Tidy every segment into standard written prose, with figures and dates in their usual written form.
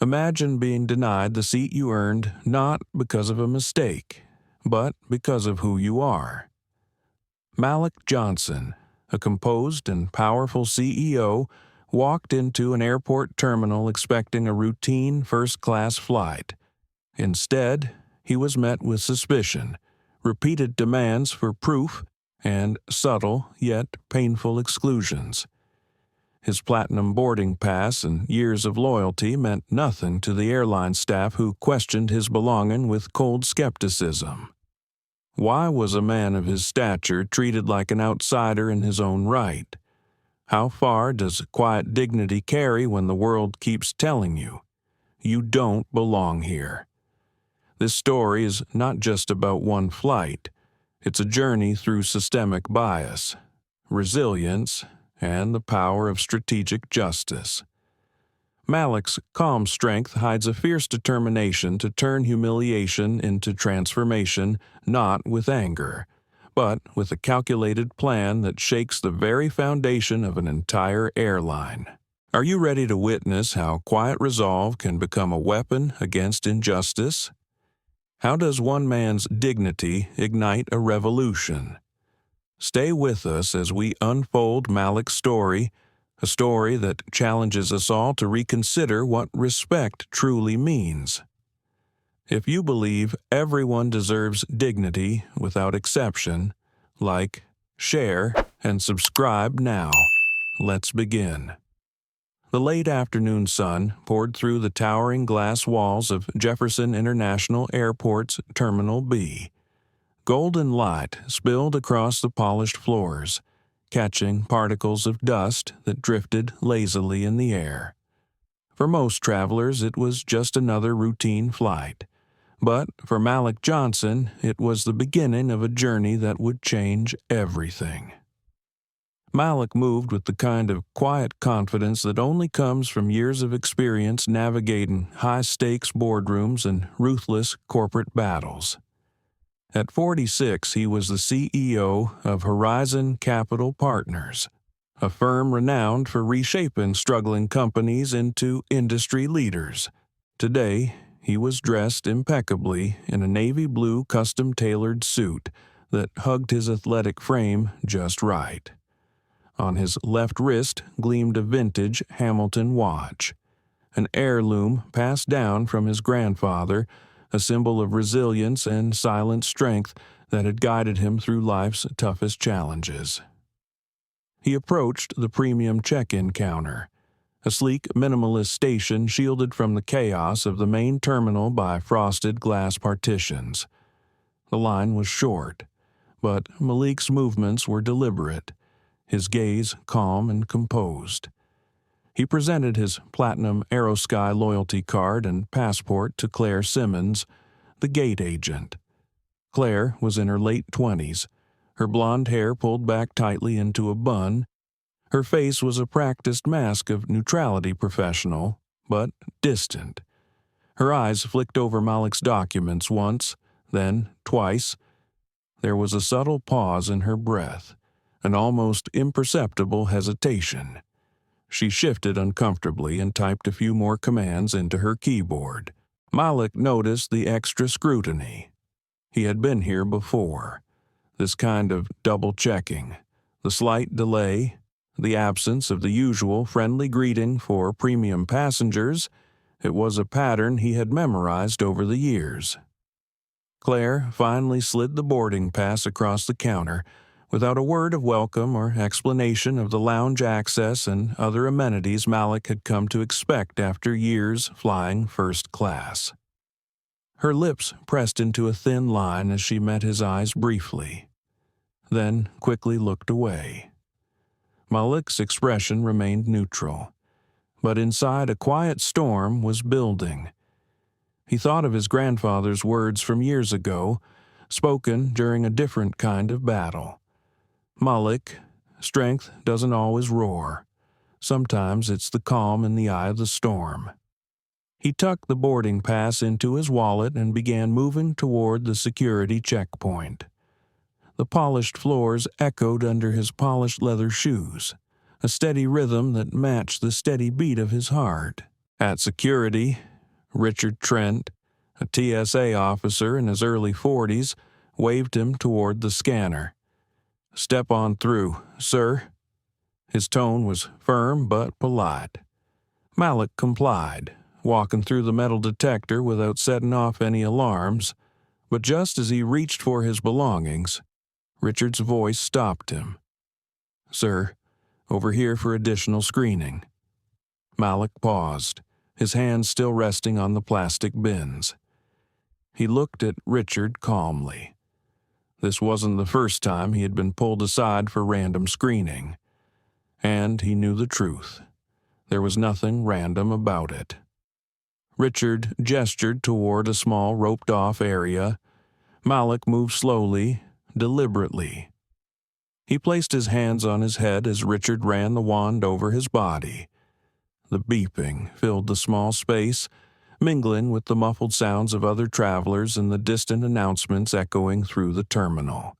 Imagine being denied the seat you earned not because of a mistake, but because of who you are. Malik Johnson, a composed and powerful CEO, walked into an airport terminal expecting a routine first-class flight. Instead, he was met with suspicion, repeated demands for proof, and subtle yet painful exclusions. His platinum boarding pass and years of loyalty meant nothing to the airline staff who questioned his belonging with cold skepticism. Why was a man of his stature treated like an outsider in his own right? How far does quiet dignity carry when the world keeps telling you, you don't belong here? This story is not just about one flight. It's a journey through systemic bias, resilience, and the power of strategic justice. Malik's calm strength hides a fierce determination to turn humiliation into transformation, not with anger, but with a calculated plan that shakes the very foundation of an entire airline. Are you ready to witness how quiet resolve can become a weapon against injustice? How does one man's dignity ignite a revolution? Stay with us as we unfold Malik's story, a story that challenges us all to reconsider what respect truly means. If you believe everyone deserves dignity without exception, like, share, and subscribe now. Let's begin. The late afternoon sun poured through the towering glass walls of Jefferson International Airport's Terminal B. Golden light spilled across the polished floors, catching particles of dust that drifted lazily in the air. For most travelers, it was just another routine flight. But for Malik Johnson, it was the beginning of a journey that would change everything. Malik moved with the kind of quiet confidence that only comes from years of experience navigating high-stakes boardrooms and ruthless corporate battles. At 46, he was the CEO of Horizon Capital Partners, a firm renowned for reshaping struggling companies into industry leaders. Today, he was dressed impeccably in a navy blue custom-tailored suit that hugged his athletic frame just right. On his left wrist gleamed a vintage Hamilton watch, an heirloom passed down from his grandfather, a symbol of resilience and silent strength that had guided him through life's toughest challenges. He approached the premium check-in counter, a sleek minimalist station shielded from the chaos of the main terminal by frosted glass partitions. The line was short, but Malik's movements were deliberate, his gaze calm and composed. He presented his platinum Aerosky loyalty card and passport to Claire Simmons, the gate agent. Claire was in her late 20s, her blonde hair pulled back tightly into a bun. Her face was a practiced mask of neutrality professional, but distant. Her eyes flicked over Malik's documents once, then twice. There was a subtle pause in her breath, an almost imperceptible hesitation. She shifted uncomfortably and typed a few more commands into her keyboard. Malik noticed the extra scrutiny. He had been here before. This kind of double-checking, the slight delay, the absence of the usual friendly greeting for premium passengers, it was a pattern he had memorized over the years. Claire finally slid the boarding pass across the counter, without a word of welcome or explanation of the lounge access and other amenities Malik had come to expect after years flying first class. Her lips pressed into a thin line as she met his eyes briefly, then quickly looked away. Malik's expression remained neutral, but inside a quiet storm was building. He thought of his grandfather's words from years ago, spoken during a different kind of battle. Malik, strength doesn't always roar. Sometimes it's the calm in the eye of the storm. He tucked the boarding pass into his wallet and began moving toward the security checkpoint. The polished floors echoed under his polished leather shoes, a steady rhythm that matched the steady beat of his heart. At security, Richard Trent, a TSA officer in his early 40s, waved him toward the scanner. "Step on through, sir." His tone was firm but polite. Malik complied, walking through the metal detector without setting off any alarms, but just as he reached for his belongings, Richard's voice stopped him. "Sir, over here for additional screening." Malik paused, his hands still resting on the plastic bins. He looked at Richard calmly. This wasn't the first time he had been pulled aside for random screening, and he knew the truth. There was nothing random about it. Richard gestured toward a small roped-off area. Malik moved slowly, deliberately. He placed his hands on his head as Richard ran the wand over his body. The beeping filled the small space, mingling with the muffled sounds of other travelers and the distant announcements echoing through the terminal.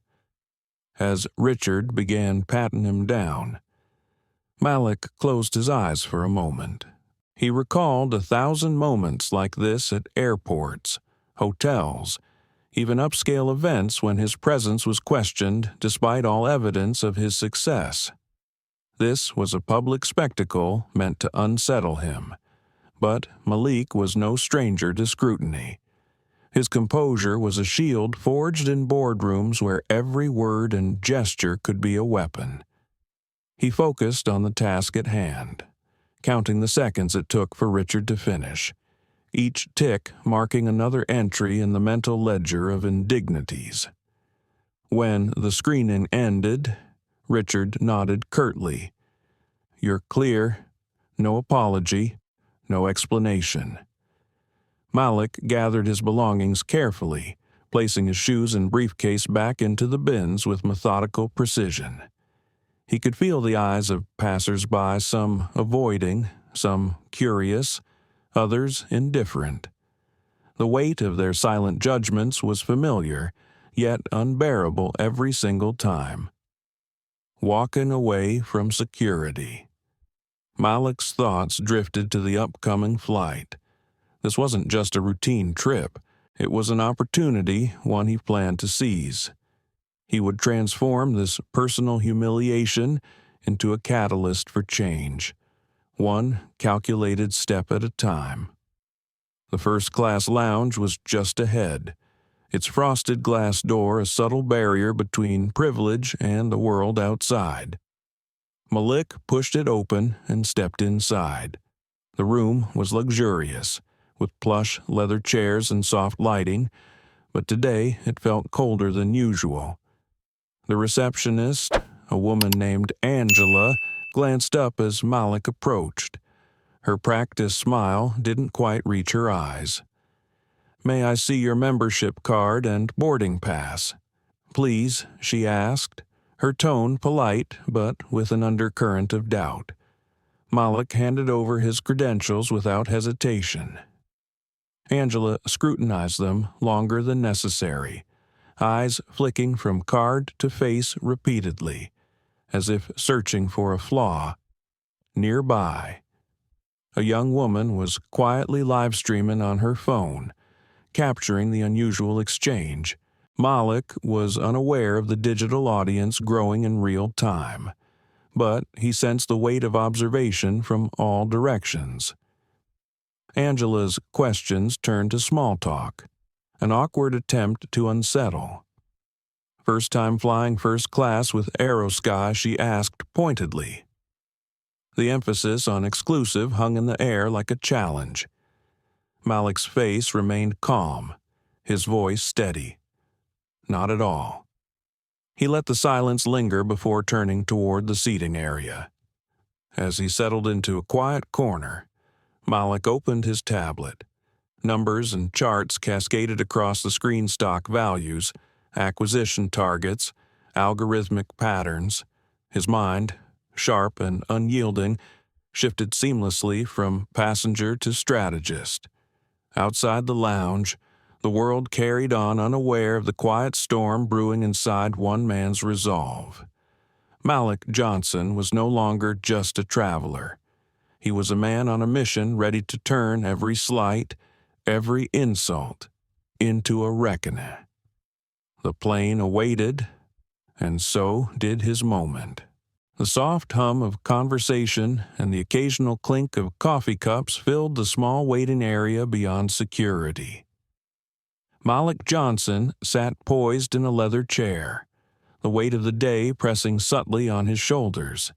As Richard began patting him down, Malik closed his eyes for a moment. He recalled 1,000 moments like this at airports, hotels, even upscale events when his presence was questioned despite all evidence of his success. This was a public spectacle meant to unsettle him, but Malik was no stranger to scrutiny. His composure was a shield forged in boardrooms where every word and gesture could be a weapon. He focused on the task at hand, counting the seconds it took for Richard to finish, each tick marking another entry in the mental ledger of indignities. When the screening ended, Richard nodded curtly. "You're clear. No apology, no explanation." Malik gathered his belongings carefully, placing his shoes and briefcase back into the bins with methodical precision. He could feel the eyes of passers-by, some avoiding, some curious, others indifferent. The weight of their silent judgments was familiar, yet unbearable every single time. Walking away from security. Malik's thoughts drifted to the upcoming flight. This wasn't just a routine trip. It was an opportunity, one he planned to seize. He would transform this personal humiliation into a catalyst for change, one calculated step at a time. The first-class lounge was just ahead, its frosted glass door a subtle barrier between privilege and the world outside. Malik pushed it open and stepped inside. The room was luxurious, with plush leather chairs and soft lighting, but today it felt colder than usual. The receptionist, a woman named Angela, glanced up as Malik approached. Her practiced smile didn't quite reach her eyes. "May I see your membership card and boarding pass?" "Please," she asked, her tone polite but with an undercurrent of doubt. Malik handed over his credentials without hesitation. Angela scrutinized them longer than necessary, eyes flicking from card to face repeatedly, as if searching for a flaw. Nearby, a young woman was quietly live-streaming on her phone, capturing the unusual exchange. Malik was unaware of the digital audience growing in real time, but he sensed the weight of observation from all directions. Angela's questions turned to small talk, an awkward attempt to unsettle. "First time flying first class with Aerosky?" she asked pointedly. The emphasis on exclusive hung in the air like a challenge. Malik's face remained calm, his voice steady. "Not at all." He let the silence linger before turning toward the seating area. As he settled into a quiet corner, Malik opened his tablet. Numbers and charts cascaded across the screen: stock values, acquisition targets, algorithmic patterns. His mind, sharp and unyielding, shifted seamlessly from passenger to strategist. Outside the lounge, the world carried on unaware of the quiet storm brewing inside one man's resolve. Malik Johnson was no longer just a traveler. He was a man on a mission ready to turn every slight, every insult into a reckoning. The plane awaited, and so did his moment. The soft hum of conversation and the occasional clink of coffee cups filled the small waiting area beyond security. Malik Johnson sat poised in a leather chair, the weight of the day pressing subtly on his shoulders.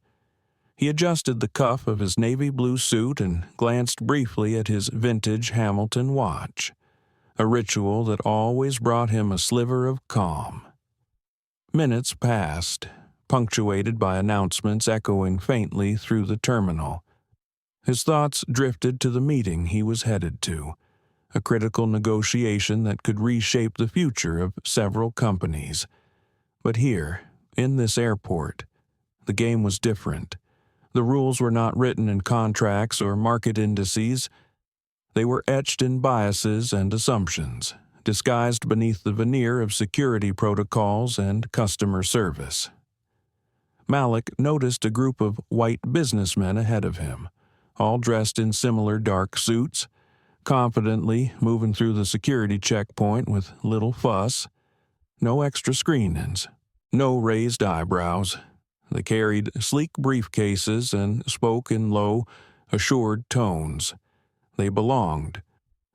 He adjusted the cuff of his navy blue suit and glanced briefly at his vintage Hamilton watch, a ritual that always brought him a sliver of calm. Minutes passed, punctuated by announcements echoing faintly through the terminal. His thoughts drifted to the meeting he was headed to, a critical negotiation that could reshape the future of several companies. But here, in this airport, the game was different. The rules were not written in contracts or market indices. They were etched in biases and assumptions, disguised beneath the veneer of security protocols and customer service. Malik noticed a group of white businessmen ahead of him, all dressed in similar dark suits, confidently moving through the security checkpoint with little fuss. No extra screenings, no raised eyebrows. They carried sleek briefcases and spoke in low, assured tones. They belonged.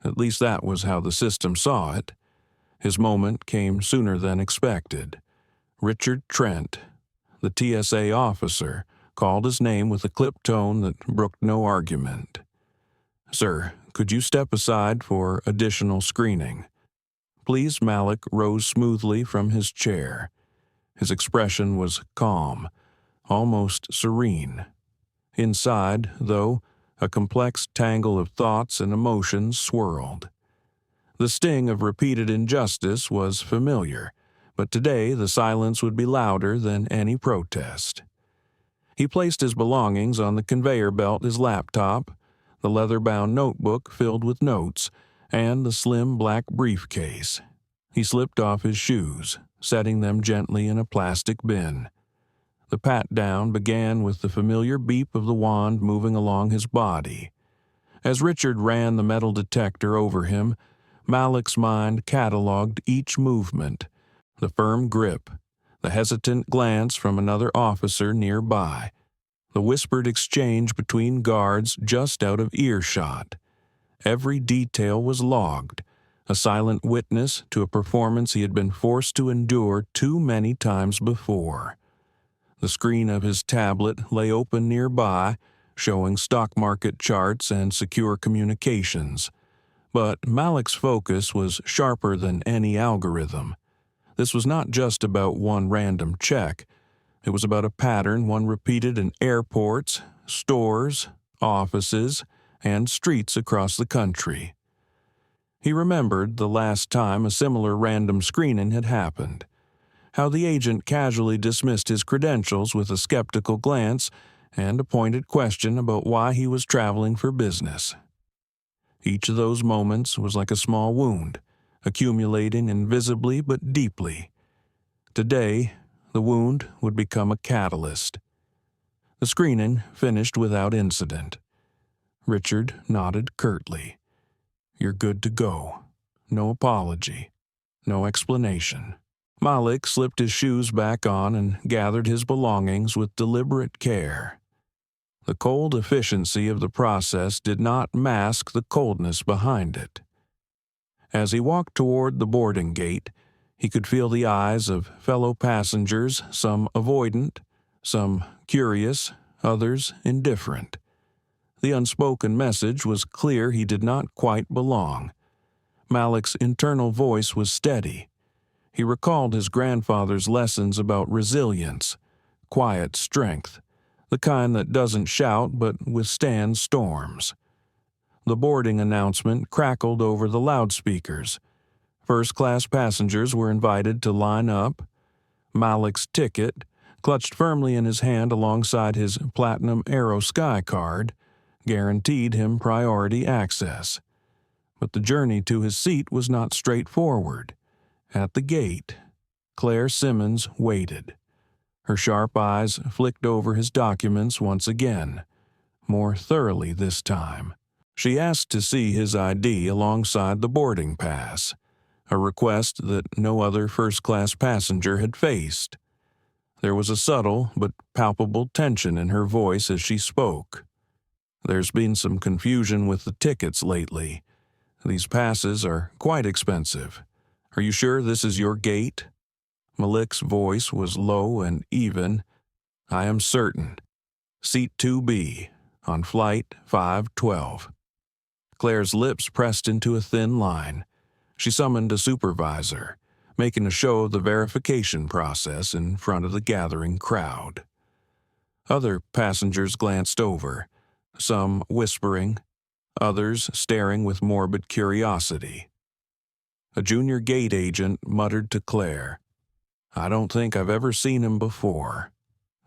At least that was how the system saw it. His moment came sooner than expected. Richard Trent, the TSA officer, called his name with a clipped tone that brooked no argument. "Sir, could you step aside for additional screening?" Please. Malik rose smoothly from his chair. His expression was calm, almost serene. Inside, though, a complex tangle of thoughts and emotions swirled. The sting of repeated injustice was familiar, but today the silence would be louder than any protest. He placed his belongings on the conveyor belt, his laptop, the leather-bound notebook filled with notes, and the slim black briefcase. He slipped off his shoes, setting them gently in a plastic bin. The pat-down began with the familiar beep of the wand moving along his body. As Richard ran the metal detector over him, Malik's mind cataloged each movement, the firm grip, the hesitant glance from another officer nearby, the whispered exchange between guards just out of earshot. Every detail was logged, a silent witness to a performance he had been forced to endure too many times before. The screen of his tablet lay open nearby, showing stock market charts and secure communications. But Malik's focus was sharper than any algorithm. This was not just about one random check. It was about a pattern one repeated in airports, stores, offices, and streets across the country. He remembered the last time a similar random screening had happened, how the agent casually dismissed his credentials with a skeptical glance and a pointed question about why he was traveling for business. Each of those moments was like a small wound, accumulating invisibly but deeply. Today, the wound would become a catalyst. The screening finished without incident. Richard nodded curtly. "You're good to go. No apology. No explanation." Malik slipped his shoes back on and gathered his belongings with deliberate care. The cold efficiency of the process did not mask the coldness behind it. As he walked toward the boarding gate, he could feel the eyes of fellow passengers, some avoidant, some curious, others indifferent. The unspoken message was clear: he did not quite belong. Malik's internal voice was steady. He recalled his grandfather's lessons about resilience, quiet strength, the kind that doesn't shout but withstands storms. The boarding announcement crackled over the loudspeakers. First-class passengers were invited to line up. Malik's ticket, clutched firmly in his hand alongside his Platinum Aero Sky card, guaranteed him priority access. But the journey to his seat was not straightforward. At the gate, Claire Simmons waited. Her sharp eyes flicked over his documents once again, more thoroughly this time. She asked to see his ID alongside the boarding pass, a request that no other first-class passenger had faced. There was a subtle but palpable tension in her voice as she spoke. "There's been some confusion with the tickets lately. These passes are quite expensive. Are you sure this is your gate?" Malik's voice was low and even. "I am certain. Seat 2B, on flight 512. Claire's lips pressed into a thin line. She summoned a supervisor, making a show of the verification process in front of the gathering crowd. Other passengers glanced over, some whispering, others staring with morbid curiosity. A junior gate agent muttered to Claire, "I don't think I've ever seen him before.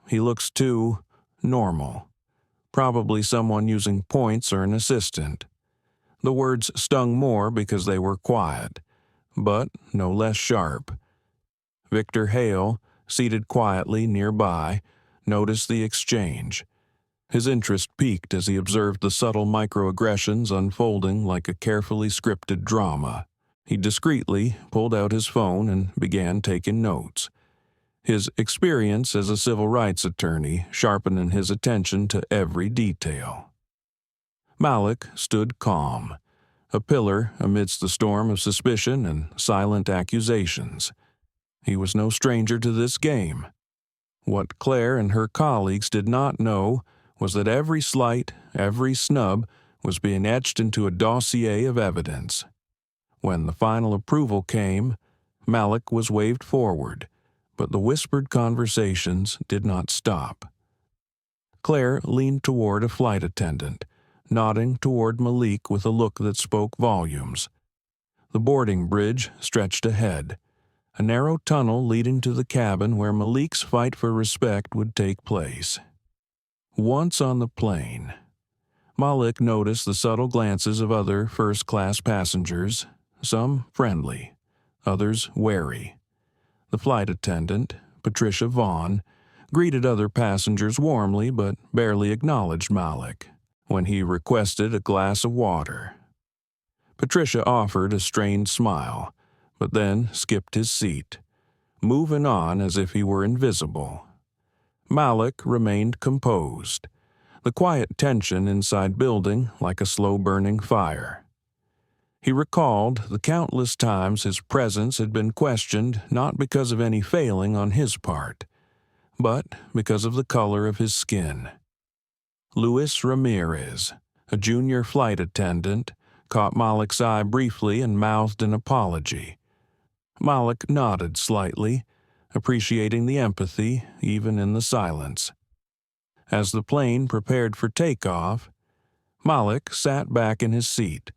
He looks too normal. Probably someone using points or an assistant." The words stung more because they were quiet, but no less sharp. Victor Hale, seated quietly nearby, noticed the exchange. His interest piqued as he observed the subtle microaggressions unfolding like a carefully scripted drama. He discreetly pulled out his phone and began taking notes, his experience as a civil rights attorney sharpening his attention to every detail. Malik stood calm, a pillar amidst the storm of suspicion and silent accusations. He was no stranger to this game. What Claire and her colleagues did not know was that every slight, every snub was being etched into a dossier of evidence. When the final approval came, Malik was waved forward, but the whispered conversations did not stop. Claire leaned toward a flight attendant, nodding toward Malik with a look that spoke volumes. The boarding bridge stretched ahead, a narrow tunnel leading to the cabin where Malik's fight for respect would take place. Once on the plane, Malik noticed the subtle glances of other first-class passengers, some friendly, others wary. The flight attendant, Patricia Vaughn, greeted other passengers warmly but barely acknowledged Malik when he requested a glass of water. Patricia offered a strained smile, but then skipped his seat, moving on as if he were invisible. Malik remained composed, the quiet tension inside building like a slow-burning fire. He recalled the countless times his presence had been questioned not because of any failing on his part, but because of the color of his skin. Luis Ramirez, a junior flight attendant, caught Malik's eye briefly and mouthed an apology. Malik nodded slightly, appreciating the empathy even in the silence. As the plane prepared for takeoff, Malik sat back in his seat,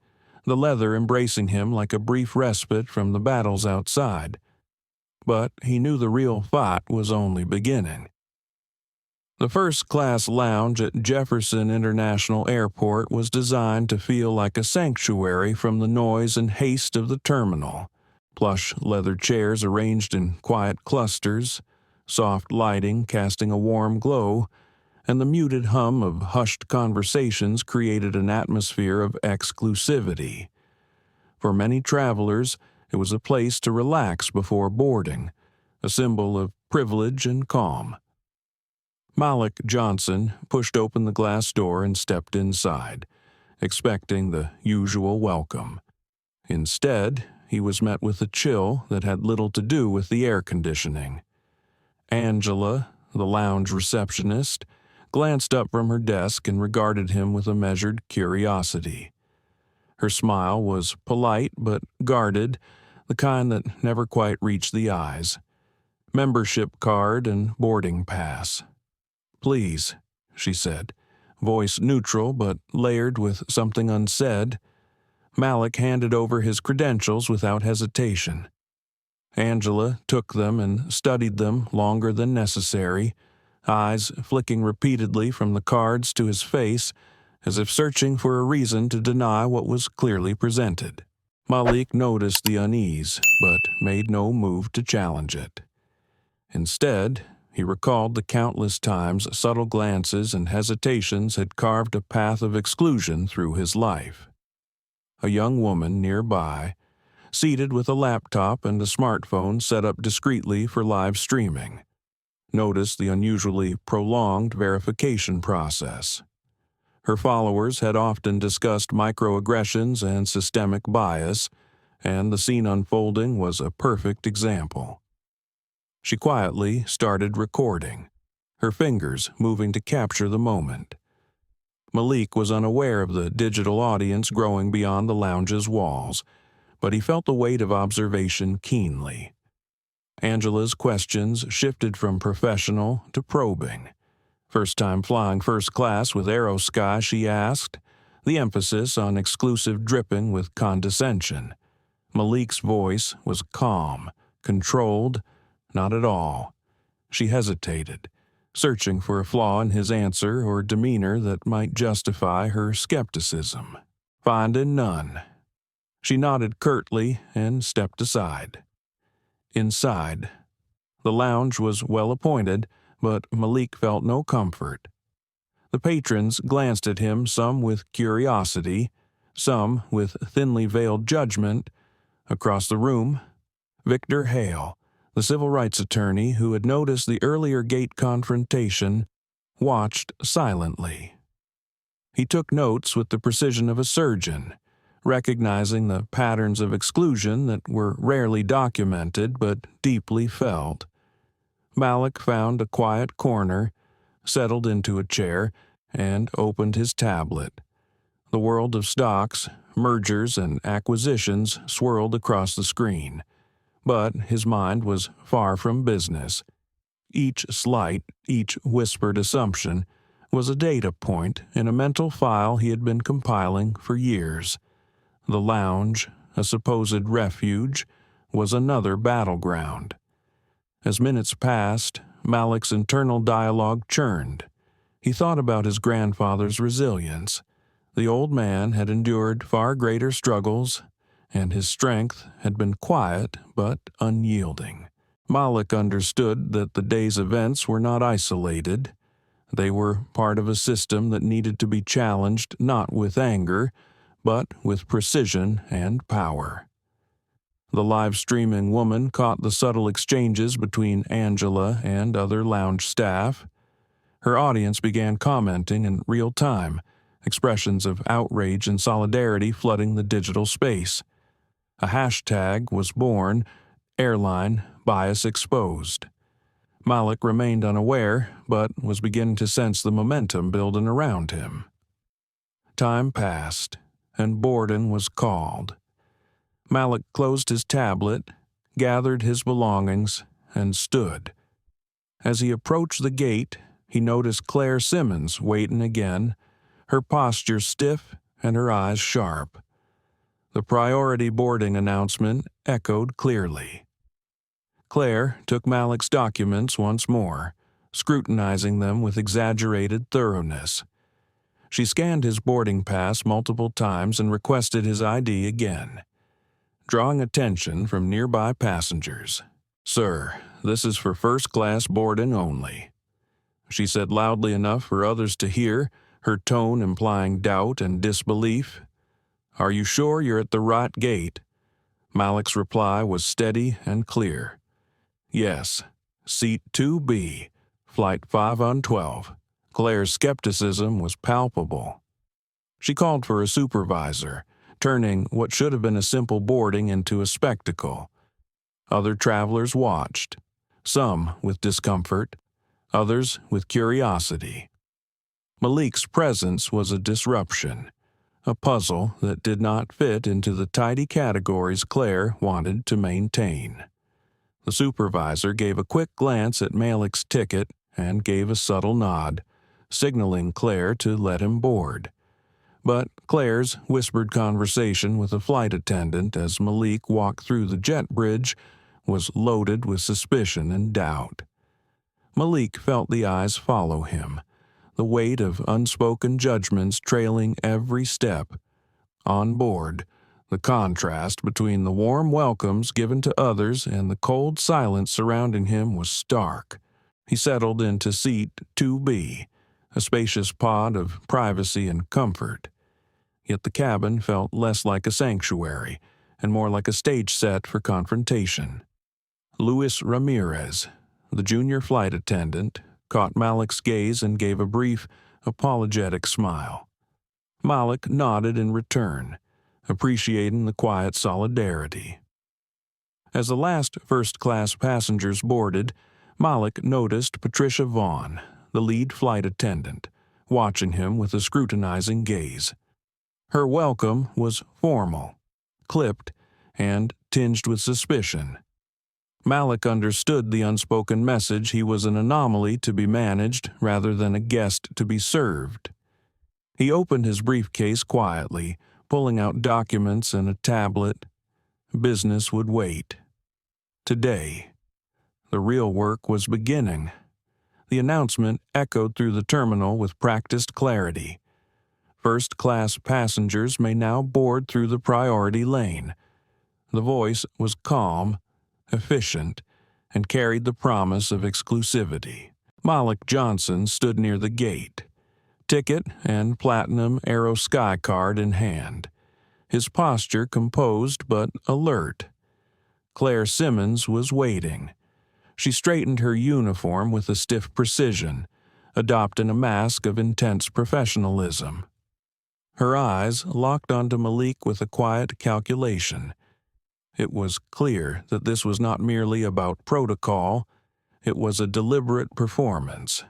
the leather embracing him like a brief respite from the battles outside. But he knew the real fight was only beginning. The first-class lounge at Jefferson International Airport was designed to feel like a sanctuary from the noise and haste of the terminal. Plush leather chairs arranged in quiet clusters, soft lighting casting a warm glow, and the muted hum of hushed conversations created an atmosphere of exclusivity. For many travelers, it was a place to relax before boarding, a symbol of privilege and calm. Malik Johnson pushed open the glass door and stepped inside, expecting the usual welcome. Instead, he was met with a chill that had little to do with the air conditioning. Angela, the lounge receptionist, glanced up from her desk and regarded him with a measured curiosity. Her smile was polite but guarded, the kind that never quite reached the eyes. Membership card and boarding pass. "Please," she said, voice neutral but layered with something unsaid. Malik handed over his credentials without hesitation. Angela took them and studied them longer than necessary, eyes flicking repeatedly from the cards to his face, as if searching for a reason to deny what was clearly presented. Malik noticed the unease, but made no move to challenge it. Instead, He recalled the countless times subtle glances and hesitations had carved a path of exclusion through his life. A young woman nearby, seated with a laptop and a smartphone set up discreetly for live streaming, noticed the unusually prolonged verification process. Her followers had often discussed microaggressions and systemic bias, and the scene unfolding was a perfect example. She quietly started recording, her fingers moving to capture the moment. Malik was unaware of the digital audience growing beyond the lounge's walls, but he felt the weight of observation keenly. Angela's questions shifted from professional to probing. First time flying first class with Aerosky, she asked, the emphasis on exclusive dripping with condescension. Malik's voice was calm, controlled, not at all. She hesitated, searching for a flaw in his answer or demeanor that might justify her skepticism. Finding none. She nodded curtly and stepped aside. Inside, the lounge was well appointed, but Malik felt no comfort. The patrons glanced at him, some with curiosity, some with thinly veiled judgment. Across the room, Victor Hale, the civil rights attorney who had noticed the earlier gate confrontation, watched silently. He took notes with the precision of a surgeon, recognizing the patterns of exclusion that were rarely documented but deeply felt. Malik found a quiet corner, settled into a chair, and opened his tablet. The world of stocks, mergers, and acquisitions swirled across the screen, but his mind was far from business. Each slight, each whispered assumption was a data point in a mental file he had been compiling for years. The lounge, a supposed refuge, was another battleground. As minutes passed, Malik's internal dialogue churned. He thought about his grandfather's resilience. The old man had endured far greater struggles, and his strength had been quiet but unyielding. Malik understood that the day's events were not isolated. They were part of a system that needed to be challenged not with anger, but with precision and power. The live-streaming woman caught the subtle exchanges between Angela and other lounge staff. Her audience began commenting in real time, expressions of outrage and solidarity flooding the digital space. A hashtag was born, Airline bias exposed. Malik remained unaware, but was beginning to sense the momentum building around him. Time passed, and boarding was called. Malik closed his tablet, gathered his belongings, and stood. As he approached the gate, he noticed Claire Simmons waiting again, her posture stiff and her eyes sharp. The priority boarding announcement echoed clearly. Claire took Malik's documents once more, scrutinizing them with exaggerated thoroughness. She scanned his boarding pass multiple times and requested his ID again, drawing attention from nearby passengers. "Sir, this is for first-class boarding only," she said loudly enough for others to hear, her tone implying doubt and disbelief. "Are you sure you're at the right gate?" Malik's reply was steady and clear. "Yes, seat 2B, flight 512. Claire's skepticism was palpable. She called for a supervisor, turning what should have been a simple boarding into a spectacle. Other travelers watched, some with discomfort, others with curiosity. Malik's presence was a disruption, a puzzle that did not fit into the tidy categories Claire wanted to maintain. The supervisor gave a quick glance at Malik's ticket and gave a subtle nod, signaling Claire to let him board. But Claire's whispered conversation with a flight attendant as Malik walked through the jet bridge was loaded with suspicion and doubt. Malik felt the eyes follow him, the weight of unspoken judgments trailing every step. On board, the contrast between the warm welcomes given to others and the cold silence surrounding him was stark. He settled into seat 2B, a spacious pod of privacy and comfort. Yet the cabin felt less like a sanctuary and more like a stage set for confrontation. Luis Ramirez, the junior flight attendant, caught Malik's gaze and gave a brief, apologetic smile. Malik nodded in return, appreciating the quiet solidarity. As the last first-class passengers boarded, Malik noticed Patricia Vaughn, the lead flight attendant, watching him with a scrutinizing gaze. Her welcome was formal, clipped, and tinged with suspicion. Malik understood the unspoken message he was an anomaly to be managed rather than a guest to be served. He opened his briefcase quietly, pulling out documents and a tablet. Business would wait. Today, the real work was beginning. The announcement echoed through the terminal with practiced clarity. First-class passengers may now board through the priority lane. The voice was calm, efficient, and carried the promise of exclusivity. Malik Johnson stood near the gate, ticket and platinum Aero Sky card in hand, his posture composed but alert. Claire Simmons was waiting. She straightened her uniform with a stiff precision, adopting a mask of intense professionalism. Her eyes locked onto Malik with a quiet calculation. It was clear that this was not merely about protocol, it was a deliberate performance.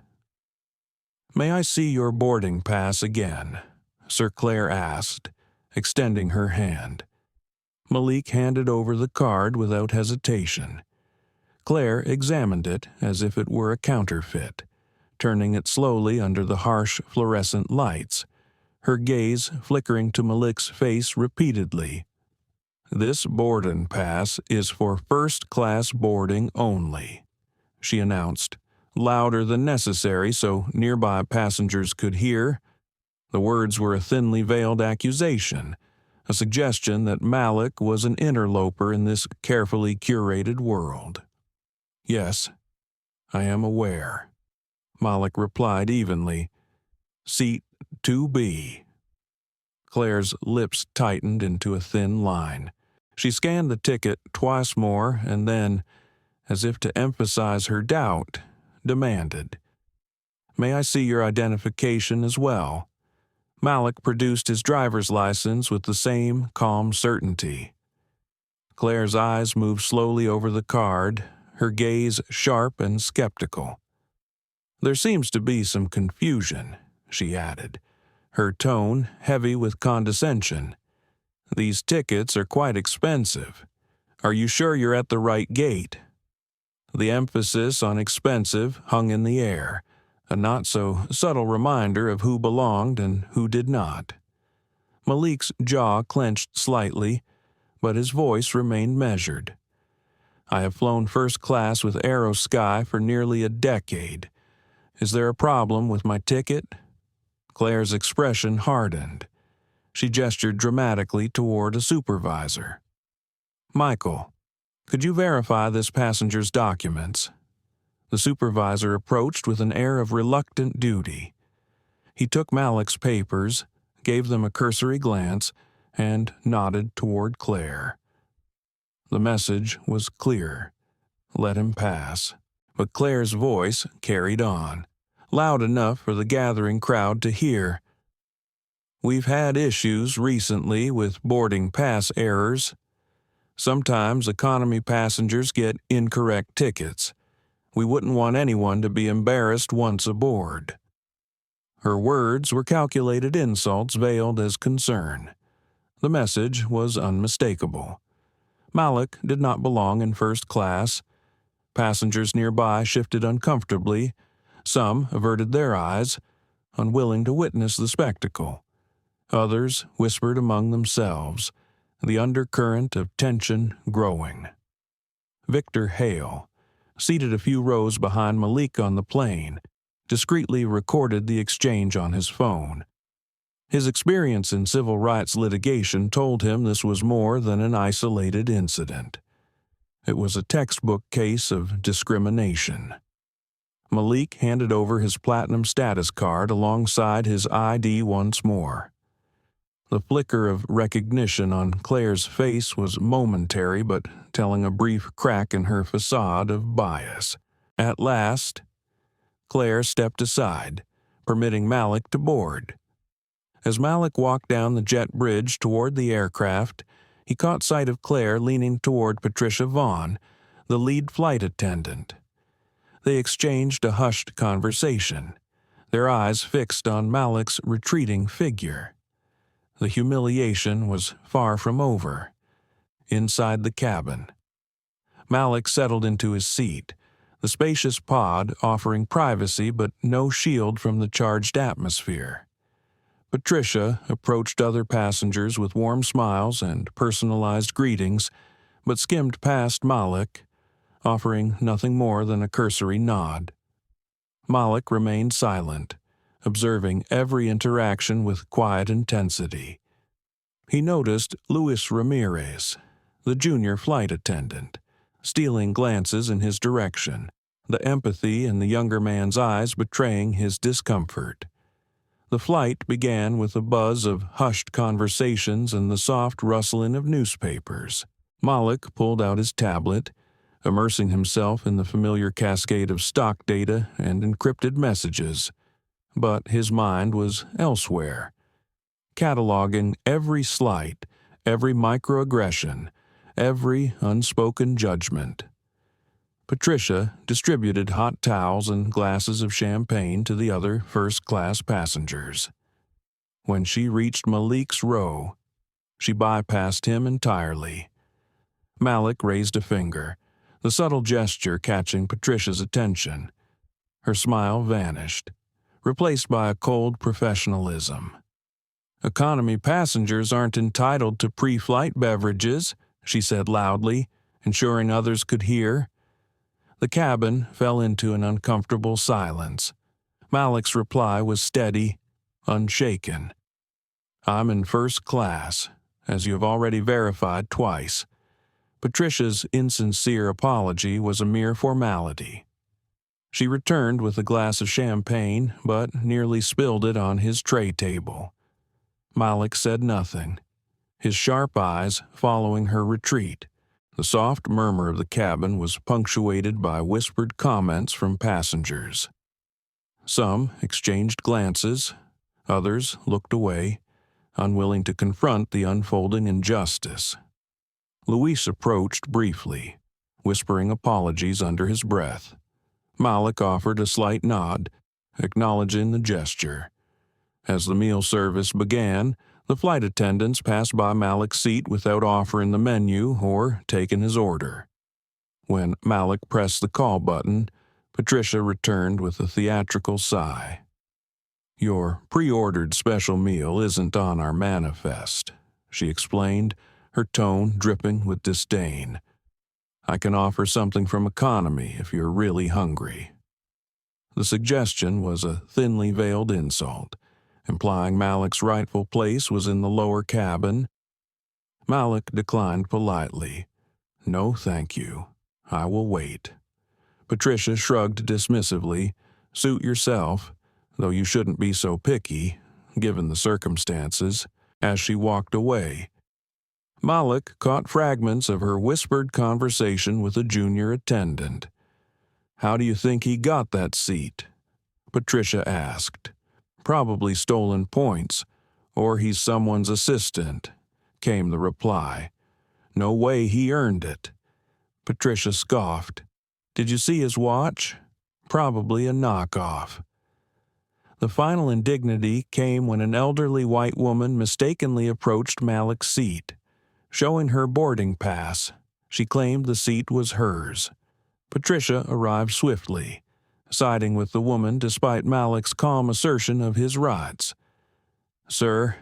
"May I see your boarding pass again?" Sir Claire asked, extending her hand. Malik handed over the card without hesitation. Claire examined it as if it were a counterfeit, turning it slowly under the harsh fluorescent lights, her gaze flickering to Malik's face repeatedly. "This boarding pass is for first-class boarding only," she announced, louder than necessary so nearby passengers could hear. The words were a thinly veiled accusation, a suggestion that Malik was an interloper in this carefully curated world. "Yes, I am aware," Malik replied evenly. "Seat 2B." Claire's lips tightened into a thin line. She scanned the ticket twice more and then, as if to emphasize her doubt, demanded, "May I see your identification as well?" Malik produced his driver's license with the same calm certainty. Claire's eyes moved slowly over the card, her gaze sharp and skeptical. "There seems to be some confusion," she added, her tone heavy with condescension. "These tickets are quite expensive. Are you sure you're at the right gate?" The emphasis on expensive hung in the air, a not-so-subtle reminder of who belonged and who did not. Malik's jaw clenched slightly, but his voice remained measured. "I have flown first class with Aero Sky for nearly a decade. Is there a problem with my ticket?" Claire's expression hardened. She gestured dramatically toward a supervisor. "Michael, could you verify this passenger's documents?" The supervisor approached with an air of reluctant duty. He took Malik's papers, gave them a cursory glance, and nodded toward Claire. The message was clear. Let him pass. But Claire's voice carried on, loud enough for the gathering crowd to hear. "We've had issues recently with boarding pass errors. Sometimes economy passengers get incorrect tickets. We wouldn't want anyone to be embarrassed once aboard." Her words were calculated insults veiled as concern. The message was unmistakable. Malik did not belong in first class. Passengers nearby shifted uncomfortably. Some averted their eyes, unwilling to witness the spectacle. Others whispered among themselves, the undercurrent of tension growing. Victor Hale, seated a few rows behind Malik on the plane, discreetly recorded the exchange on his phone. His experience in civil rights litigation told him this was more than an isolated incident. It was a textbook case of discrimination. Malik handed over his platinum status card alongside his ID once more. The flicker of recognition on Claire's face was momentary but telling a brief crack in her facade of bias. At last, Claire stepped aside, permitting Malik to board. As Malik walked down the jet bridge toward the aircraft, he caught sight of Claire leaning toward Patricia Vaughn, the lead flight attendant. They exchanged a hushed conversation, their eyes fixed on Malik's retreating figure. The humiliation was far from over. Inside the cabin, Malik settled into his seat, the spacious pod offering privacy but no shield from the charged atmosphere. Patricia approached other passengers with warm smiles and personalized greetings, but skimmed past Malik, offering nothing more than a cursory nod. Malik remained silent, observing every interaction with quiet intensity. He noticed Luis Ramirez, the junior flight attendant, stealing glances in his direction, the empathy in the younger man's eyes betraying his discomfort. The flight began with a buzz of hushed conversations and the soft rustling of newspapers. Malik pulled out his tablet, immersing himself in the familiar cascade of stock data and encrypted messages. But his mind was elsewhere, cataloging every slight, every microaggression, every unspoken judgment. Patricia distributed hot towels and glasses of champagne to the other first-class passengers. When she reached Malik's row, she bypassed him entirely. Malik raised a finger, the subtle gesture catching Patricia's attention. Her smile vanished, replaced by a cold professionalism. "Economy passengers aren't entitled to pre-flight beverages," she said loudly, ensuring others could hear. The cabin fell into an uncomfortable silence. Malik's reply was steady, unshaken. "I'm in first class, as you have already verified twice." Patricia's insincere apology was a mere formality. She returned with a glass of champagne, but nearly spilled it on his tray table. Malik said nothing, his sharp eyes following her retreat. The soft murmur of the cabin was punctuated by whispered comments from passengers. Some exchanged glances, others looked away, unwilling to confront the unfolding injustice. Luis approached briefly, whispering apologies under his breath. Malik offered a slight nod, acknowledging the gesture. As the meal service began, the flight attendants passed by Malik's seat without offering the menu or taking his order. When Malik pressed the call button, Patricia returned with a theatrical sigh. "Your pre-ordered special meal isn't on our manifest," she explained, her tone dripping with disdain. "I can offer something from economy if you're really hungry." The suggestion was a thinly veiled insult, implying Malik's rightful place was in the lower cabin. Malik declined politely. "No, thank you. I will wait." Patricia shrugged dismissively. "Suit yourself, though you shouldn't be so picky, given the circumstances." As she walked away, Malik caught fragments of her whispered conversation with a junior attendant. "How do you think he got that seat?" Patricia asked. "Probably stolen points, or he's someone's assistant," came the reply. "No way he earned it." Patricia scoffed. "Did you see his watch? Probably a knockoff." The final indignity came when an elderly white woman mistakenly approached Malik's seat. Showing her boarding pass, she claimed the seat was hers. Patricia arrived swiftly, siding with the woman despite Malik's calm assertion of his rights. "Sir,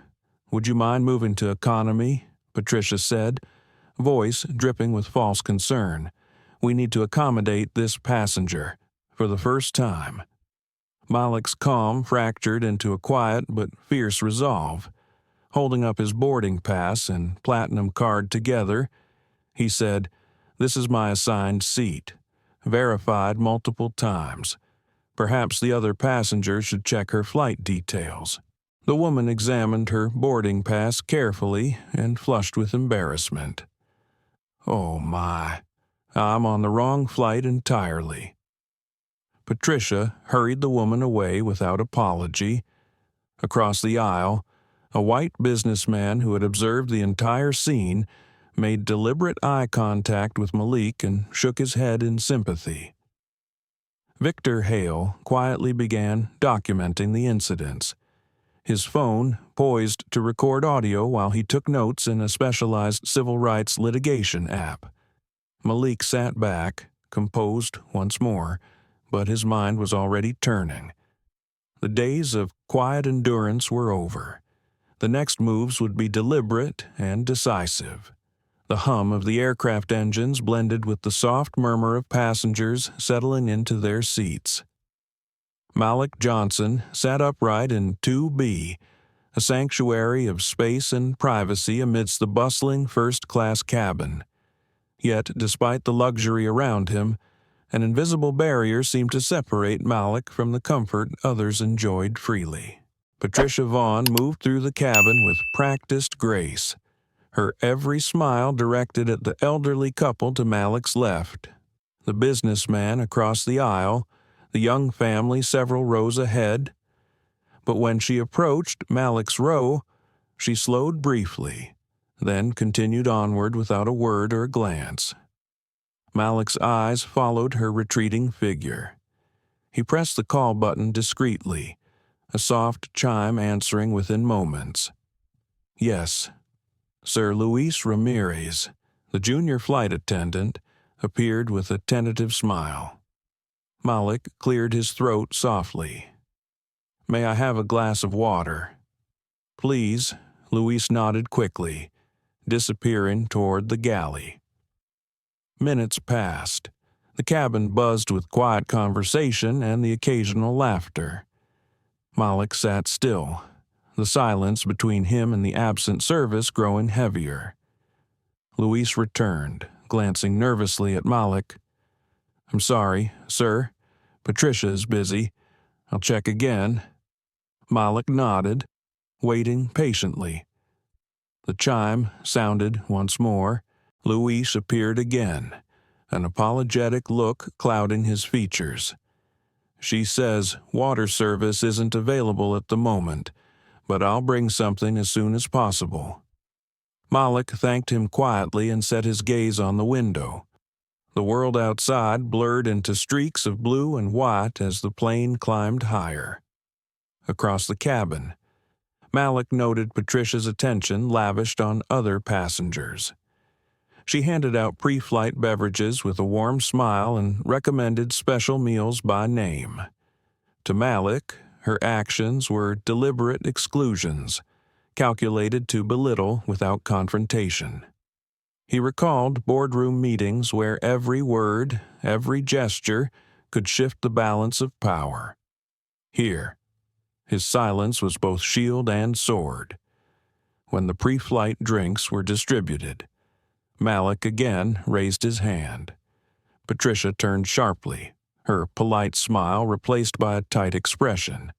would you mind moving to economy?" Patricia said, voice dripping with false concern. "We need to accommodate this passenger, for the first time." Malik's calm fractured into a quiet but fierce resolve. Holding up his boarding pass and platinum card together, he said, "This is my assigned seat, verified multiple times. Perhaps the other passenger should check her flight details. The woman examined her boarding pass carefully and flushed with embarrassment. Oh my, I'm on the wrong flight entirely. Patricia hurried the woman away without apology. Across the aisle, a white businessman who had observed the entire scene made deliberate eye contact with Malik and shook his head in sympathy. Victor Hale quietly began documenting the incidents, his phone poised to record audio while he took notes in a specialized civil rights litigation app. Malik sat back, composed once more, but his mind was already turning. The days of quiet endurance were over. The next moves would be deliberate and decisive. The hum of the aircraft engines blended with the soft murmur of passengers settling into their seats. Malik Johnson sat upright in 2B, a sanctuary of space and privacy amidst the bustling first-class cabin. Yet, despite the luxury around him, an invisible barrier seemed to separate Malik from the comfort others enjoyed freely. Patricia Vaughn moved through the cabin with practiced grace, her every smile directed at the elderly couple to Malik's left, the businessman across the aisle, the young family several rows ahead. But when she approached Malik's row, she slowed briefly, then continued onward without a word or a glance. Malik's eyes followed her retreating figure. He pressed the call button discreetly, a soft chime answering within moments. Yes, Sir Luis Ramirez, the junior flight attendant, appeared with a tentative smile. Malik cleared his throat softly. May I have a glass of water? Please, Luis nodded quickly, disappearing toward the galley. Minutes passed. The cabin buzzed with quiet conversation and the occasional laughter. Malik sat still, the silence between him and the absent service growing heavier. Luis returned, glancing nervously at Malik. I'm sorry, sir. Patricia is busy. I'll check again. Malik nodded, waiting patiently. The chime sounded once more. Luis appeared again, an apologetic look clouding his features. She says water service isn't available at the moment, but I'll bring something as soon as possible. Malik thanked him quietly and set his gaze on the window. The world outside blurred into streaks of blue and white as the plane climbed higher. Across the cabin, Malik noted Patricia's attention lavished on other passengers. She handed out pre-flight beverages with a warm smile and recommended special meals by name. To Malik, her actions were deliberate exclusions, calculated to belittle without confrontation. He recalled boardroom meetings where every word, every gesture could shift the balance of power. Here, his silence was both shield and sword. When the pre-flight drinks were distributed, Malik again raised his hand. Patricia turned sharply, her polite smile replaced by a tight expression.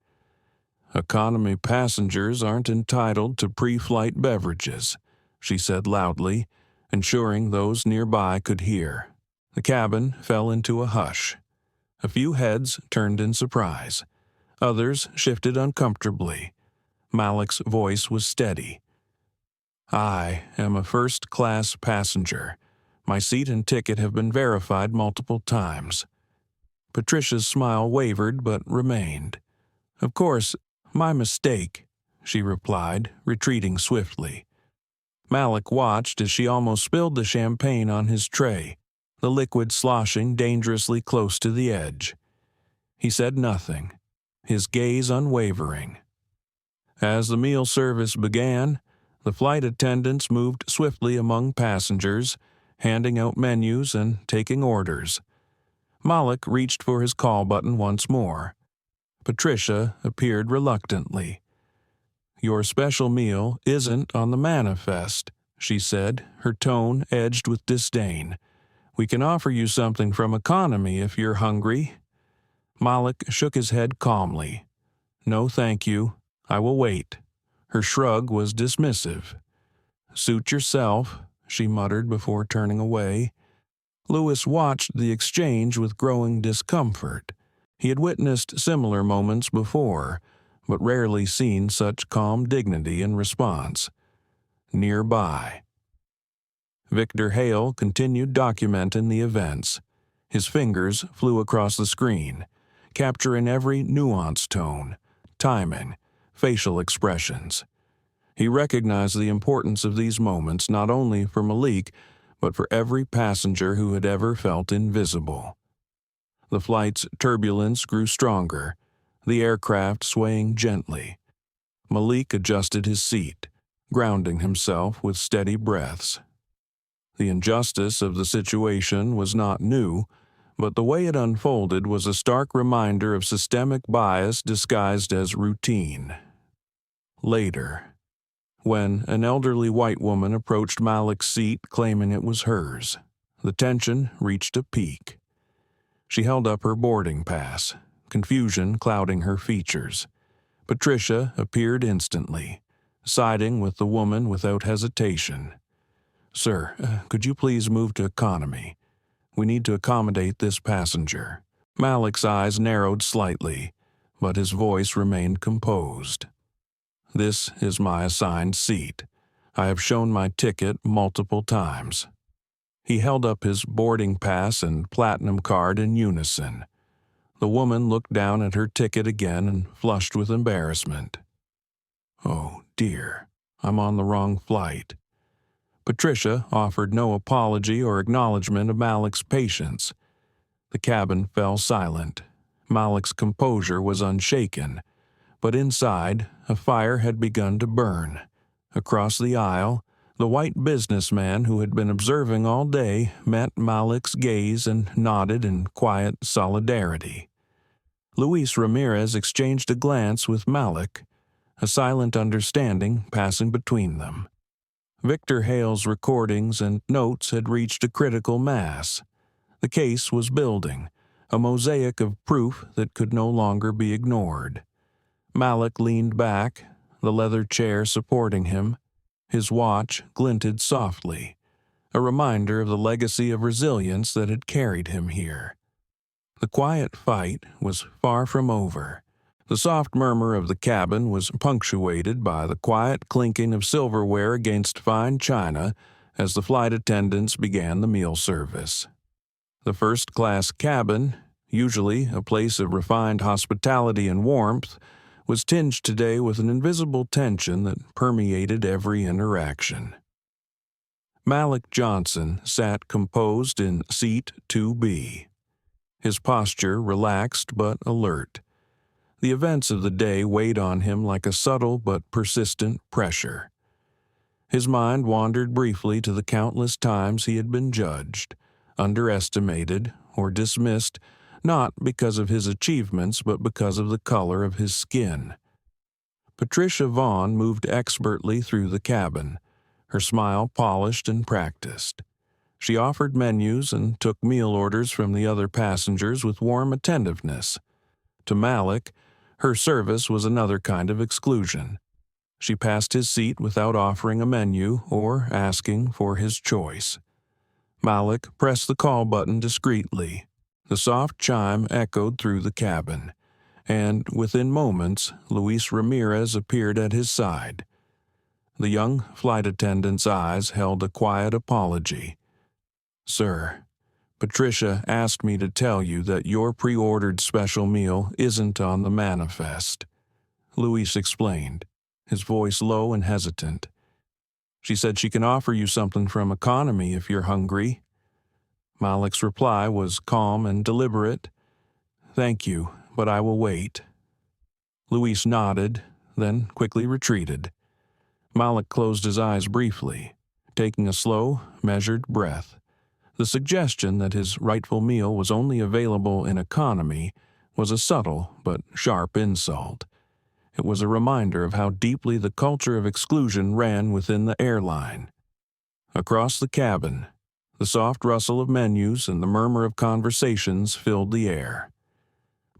Economy passengers aren't entitled to pre-flight beverages, she said loudly, ensuring those nearby could hear. The cabin fell into a hush. A few heads turned in surprise. Others shifted uncomfortably. Malik's voice was steady. I am a first-class passenger. My seat and ticket have been verified multiple times. Patricia's smile wavered but remained. Of course, my mistake, she replied, retreating swiftly. Malik watched as she almost spilled the champagne on his tray, the liquid sloshing dangerously close to the edge. He said nothing, his gaze unwavering. As the meal service began, the flight attendants moved swiftly among passengers, handing out menus and taking orders. Malik reached for his call button once more. Patricia appeared reluctantly. Your special meal isn't on the manifest, she said, her tone edged with disdain. We can offer you something from economy if you're hungry. Malik shook his head calmly. "No, thank you. I will wait." Her shrug was dismissive. "Suit yourself," she muttered before turning away. Lewis watched the exchange with growing discomfort. He had witnessed similar moments before, but rarely seen such calm dignity in response. Nearby, Victor Hale continued documenting the events. His fingers flew across the screen, capturing every nuanced tone, timing, facial expressions. He recognized the importance of these moments not only for Malik, but for every passenger who had ever felt invisible. The flight's turbulence grew stronger, the aircraft swaying gently. Malik adjusted his seat, grounding himself with steady breaths. The injustice of the situation was not new, but the way it unfolded was a stark reminder of systemic bias disguised as routine. Later, when an elderly white woman approached Malik's seat claiming it was hers, the tension reached a peak. She held up her boarding pass, confusion clouding her features. Patricia appeared instantly, siding with the woman without hesitation. "Sir, could you please move to economy? We need to accommodate this passenger." Malik's eyes narrowed slightly, but his voice remained composed. "This is my assigned seat. I have shown my ticket multiple times." He held up his boarding pass and platinum card in unison. The woman looked down at her ticket again and flushed with embarrassment. "Oh, dear, I'm on the wrong flight." Patricia offered no apology or acknowledgement of Malik's patience. The cabin fell silent. Malik's composure was unshaken, but inside, a fire had begun to burn. Across the aisle, the white businessman who had been observing all day met Malik's gaze and nodded in quiet solidarity. Luis Ramirez exchanged a glance with Malik, a silent understanding passing between them. Victor Hale's recordings and notes had reached a critical mass. The case was building, a mosaic of proof that could no longer be ignored. Malik leaned back, the leather chair supporting him. His watch glinted softly, a reminder of the legacy of resilience that had carried him here. The quiet fight was far from over. The soft murmur of the cabin was punctuated by the quiet clinking of silverware against fine china as the flight attendants began the meal service. The first-class cabin, usually a place of refined hospitality and warmth, was tinged today with an invisible tension that permeated every interaction. Malik Johnson sat composed in seat 2B, his posture relaxed but alert. The events of the day weighed on him like a subtle but persistent pressure. His mind wandered briefly to the countless times he had been judged, underestimated, or dismissed, not because of his achievements but because of the color of his skin. Patricia Vaughn moved expertly through the cabin, her smile polished and practiced. She offered menus and took meal orders from the other passengers with warm attentiveness. To Malik, her service was another kind of exclusion. She passed his seat without offering a menu or asking for his choice. Malik pressed the call button discreetly. The soft chime echoed through the cabin, and within moments, Luis Ramirez appeared at his side. The young flight attendant's eyes held a quiet apology. "Sir, Patricia asked me to tell you that your pre-ordered special meal isn't on the manifest," Luis explained, his voice low and hesitant. "She said she can offer you something from economy if you're hungry." Malik's reply was calm and deliberate. "Thank you, but I will wait." Luis nodded, then quickly retreated. Malik closed his eyes briefly, taking a slow, measured breath. The suggestion that his rightful meal was only available in economy was a subtle but sharp insult. It was a reminder of how deeply the culture of exclusion ran within the airline. Across the cabin, the soft rustle of menus and the murmur of conversations filled the air.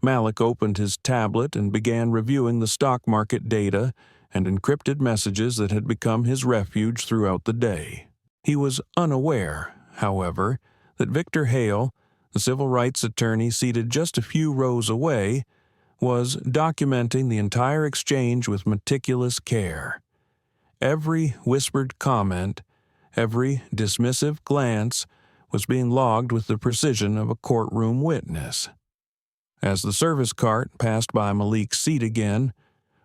Malik opened his tablet and began reviewing the stock market data and encrypted messages that had become his refuge throughout the day. He was unaware, however, that Victor Hale, the civil rights attorney seated just a few rows away, was documenting the entire exchange with meticulous care. Every whispered comment, every dismissive glance was being logged with the precision of a courtroom witness. As the service cart passed by Malik's seat again,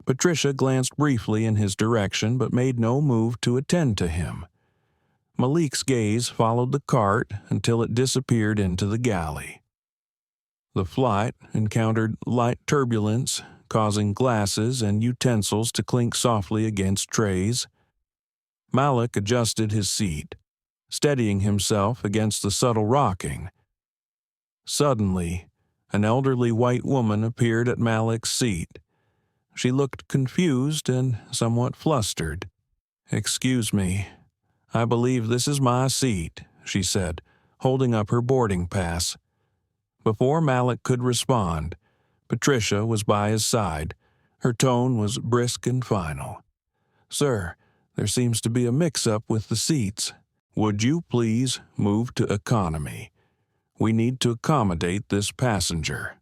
Patricia glanced briefly in his direction but made no move to attend to him. Malik's gaze followed the cart until it disappeared into the galley. The flight encountered light turbulence, causing glasses and utensils to clink softly against trays. Malik adjusted his seat, steadying himself against the subtle rocking. Suddenly, an elderly white woman appeared at Malik's seat. She looked confused and somewhat flustered. "Excuse me, I believe this is my seat," she said, holding up her boarding pass. Before Malik could respond, Patricia was by his side. Her tone was brisk and final. "Sir, there seems to be a mix-up with the seats. Would you please move to economy? We need to accommodate this passenger."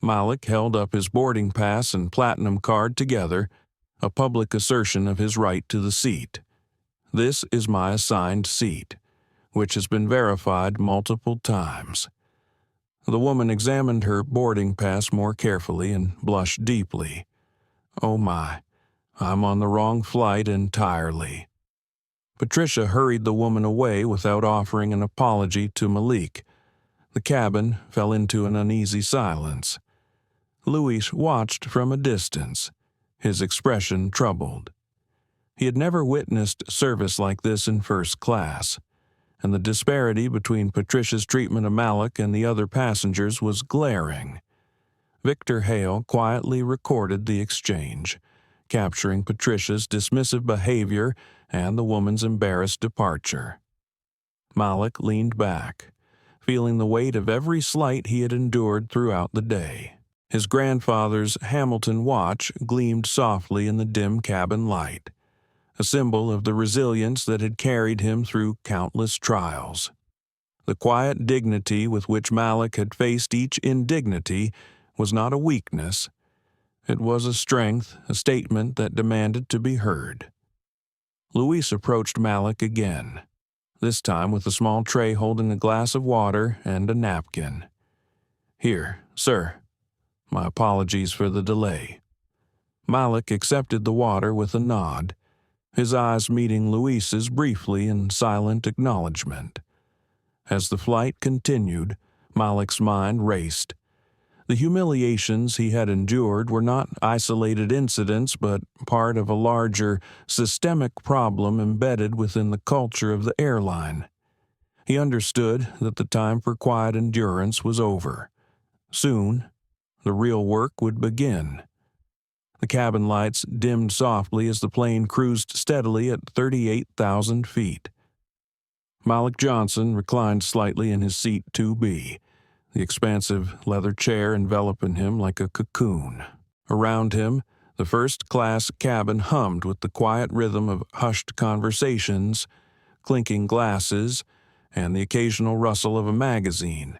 Malik held up his boarding pass and platinum card together, a public assertion of his right to the seat. "This is my assigned seat, which has been verified multiple times." The woman examined her boarding pass more carefully and blushed deeply. "Oh my, I'm on the wrong flight entirely." Patricia hurried the woman away without offering an apology to Malik. The cabin fell into an uneasy silence. Luis watched from a distance, his expression troubled. He had never witnessed service like this in first class, and the disparity between Patricia's treatment of Malik and the other passengers was glaring. Victor Hale quietly recorded the exchange, capturing Patricia's dismissive behavior and the woman's embarrassed departure. Malik leaned back, feeling the weight of every slight he had endured throughout the day. His grandfather's Hamilton watch gleamed softly in the dim cabin light, a symbol of the resilience that had carried him through countless trials. The quiet dignity with which Malik had faced each indignity was not a weakness. It was a strength, a statement that demanded to be heard. Luis approached Malik again, this time with a small tray holding a glass of water and a napkin. "Here, sir. My apologies for the delay." Malik accepted the water with a nod, his eyes meeting Luis's briefly in silent acknowledgement. As the flight continued, Malik's mind raced. The humiliations he had endured were not isolated incidents but part of a larger, systemic problem embedded within the culture of the airline. He understood that the time for quiet endurance was over. Soon, the real work would begin. The cabin lights dimmed softly as the plane cruised steadily at 38,000 feet. Malik Johnson reclined slightly in his seat 2B, the expansive leather chair enveloping him like a cocoon. Around him, the first-class cabin hummed with the quiet rhythm of hushed conversations, clinking glasses, and the occasional rustle of a magazine.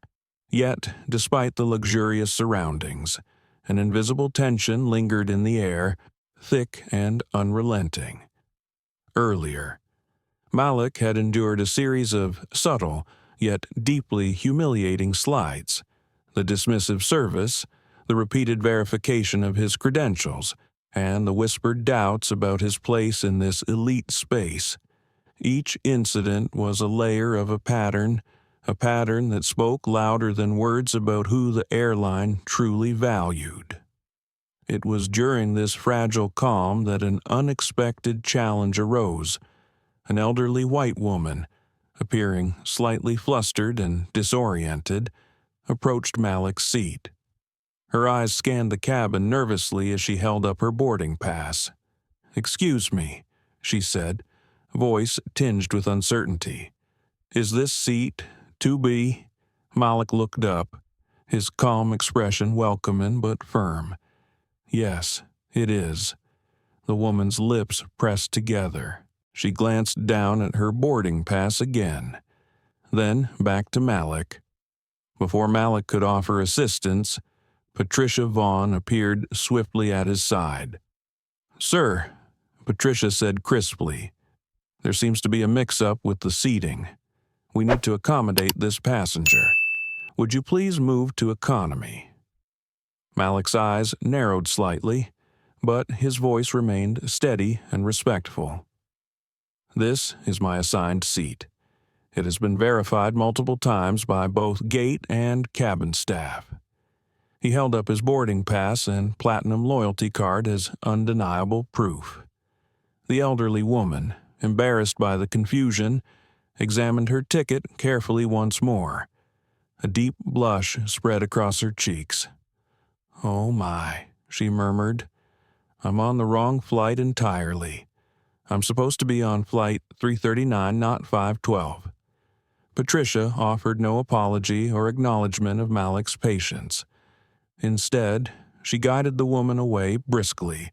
Yet, despite the luxurious surroundings, an invisible tension lingered in the air, thick and unrelenting. Earlier, Malik had endured a series of subtle, yet deeply humiliating slights, the dismissive service, the repeated verification of his credentials, and the whispered doubts about his place in this elite space. Each incident was a layer of a pattern that spoke louder than words about who the airline truly valued. It was during this fragile calm that an unexpected challenge arose. An elderly white woman, appearing slightly flustered and disoriented, approached Malik's seat. Her eyes scanned the cabin nervously as she held up her boarding pass. "Excuse me," she said, voice tinged with uncertainty. "Is this seat 2B?" Malik looked up, his calm expression welcoming but firm. "Yes, it is." The woman's lips pressed together. She glanced down at her boarding pass again. Then back to Malik. Before Malik could offer assistance, Patricia Vaughn appeared swiftly at his side. "Sir," Patricia said crisply, "there seems to be a mix-up with the seating. We need to accommodate this passenger. Would you please move to economy?" Malik's eyes narrowed slightly, but his voice remained steady and respectful. "This is my assigned seat. It has been verified multiple times by both gate and cabin staff." He held up his boarding pass and platinum loyalty card as undeniable proof. The elderly woman, embarrassed by the confusion, examined her ticket carefully once more. A deep blush spread across her cheeks. "Oh my," she murmured. "I'm on the wrong flight entirely. I'm supposed to be on flight 339, not 512. Patricia offered no apology or acknowledgement of Malik's patience. Instead, she guided the woman away briskly,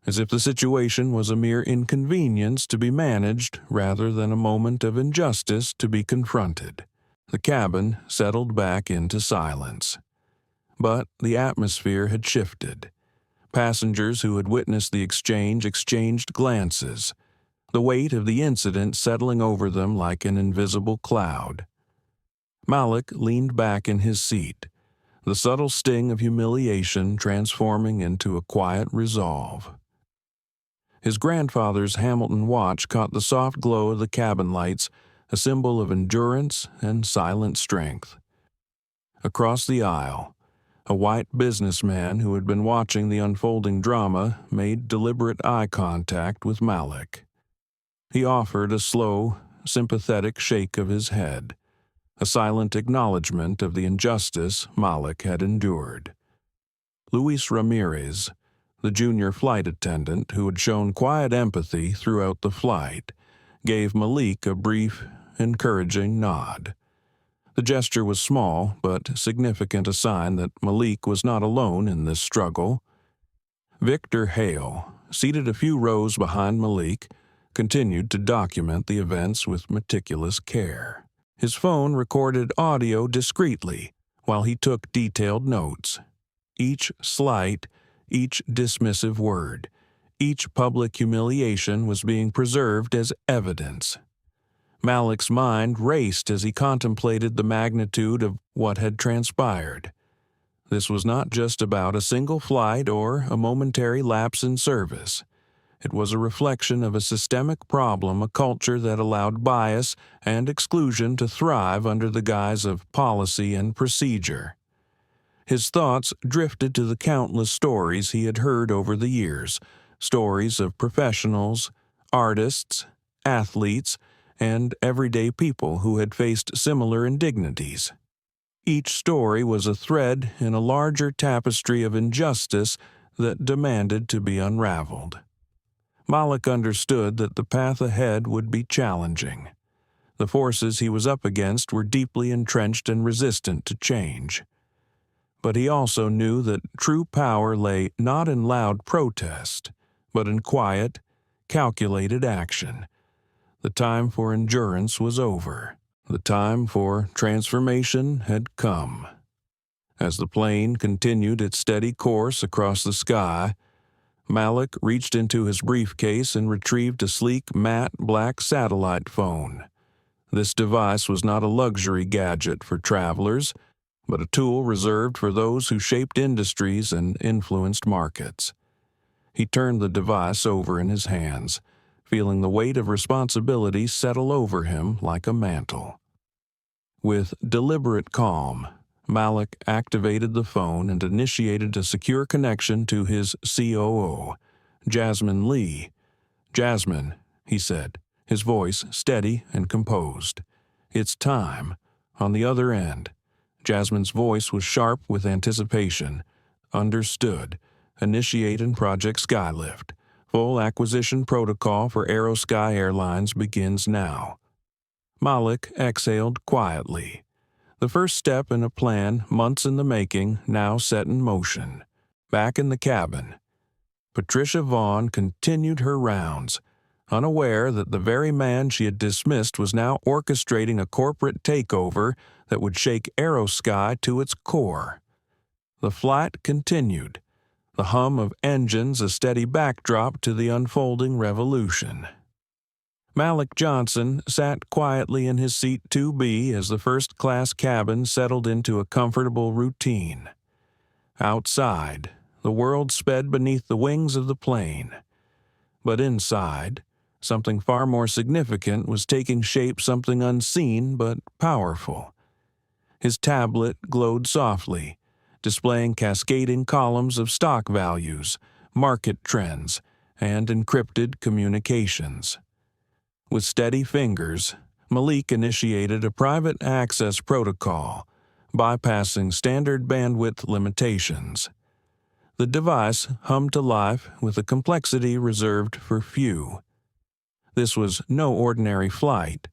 as if the situation was a mere inconvenience to be managed rather than a moment of injustice to be confronted. The cabin settled back into silence. But the atmosphere had shifted. Passengers who had witnessed the exchange exchanged glances, the weight of the incident settling over them like an invisible cloud. Malik leaned back in his seat, the subtle sting of humiliation transforming into a quiet resolve. His grandfather's Hamilton watch caught the soft glow of the cabin lights, a symbol of endurance and silent strength. Across the aisle, a white businessman who had been watching the unfolding drama made deliberate eye contact with Malik. He offered a slow, sympathetic shake of his head, a silent acknowledgement of the injustice Malik had endured. Luis Ramirez, the junior flight attendant who had shown quiet empathy throughout the flight, gave Malik a brief, encouraging nod. The gesture was small, but significant, a sign that Malik was not alone in this struggle. Victor Hale, seated a few rows behind Malik, continued to document the events with meticulous care. His phone recorded audio discreetly while he took detailed notes. Each slight, each dismissive word, each public humiliation was being preserved as evidence. Malik's mind raced as he contemplated the magnitude of what had transpired. This was not just about a single flight or a momentary lapse in service. It was a reflection of a systemic problem, a culture that allowed bias and exclusion to thrive under the guise of policy and procedure. His thoughts drifted to the countless stories he had heard over the years, stories of professionals, artists, athletes, and everyday people who had faced similar indignities. Each story was a thread in a larger tapestry of injustice that demanded to be unraveled. Malik understood that the path ahead would be challenging. The forces he was up against were deeply entrenched and resistant to change. But he also knew that true power lay not in loud protest, but in quiet, calculated action. The time for endurance was over. The time for transformation had come. As the plane continued its steady course across the sky, Malik reached into his briefcase and retrieved a sleek, matte black satellite phone. This device was not a luxury gadget for travelers, but a tool reserved for those who shaped industries and influenced markets. He turned the device over in his hands, feeling the weight of responsibility settle over him like a mantle. With deliberate calm, Malik activated the phone and initiated a secure connection to his COO, Jasmine Lee. "Jasmine," he said, his voice steady and composed. "It's time." On the other end, Jasmine's voice was sharp with anticipation. "Understood. Initiating Project Skylift. Full acquisition protocol for Aerosky Airlines begins now." Malik exhaled quietly. The first step in a plan months in the making now set in motion. Back in the cabin, Patricia Vaughn continued her rounds, unaware that the very man she had dismissed was now orchestrating a corporate takeover that would shake Aerosky to its core. The flight continued, the hum of engines a steady backdrop to the unfolding revolution. Malik Johnson sat quietly in his seat 2B as the first-class cabin settled into a comfortable routine. Outside, the world sped beneath the wings of the plane. But inside, something far more significant was taking shape, something unseen but powerful. His tablet glowed softly, displaying cascading columns of stock values, market trends, and encrypted communications. With steady fingers, Malik initiated a private access protocol, bypassing standard bandwidth limitations. The device hummed to life with a complexity reserved for few. This was no ordinary flight.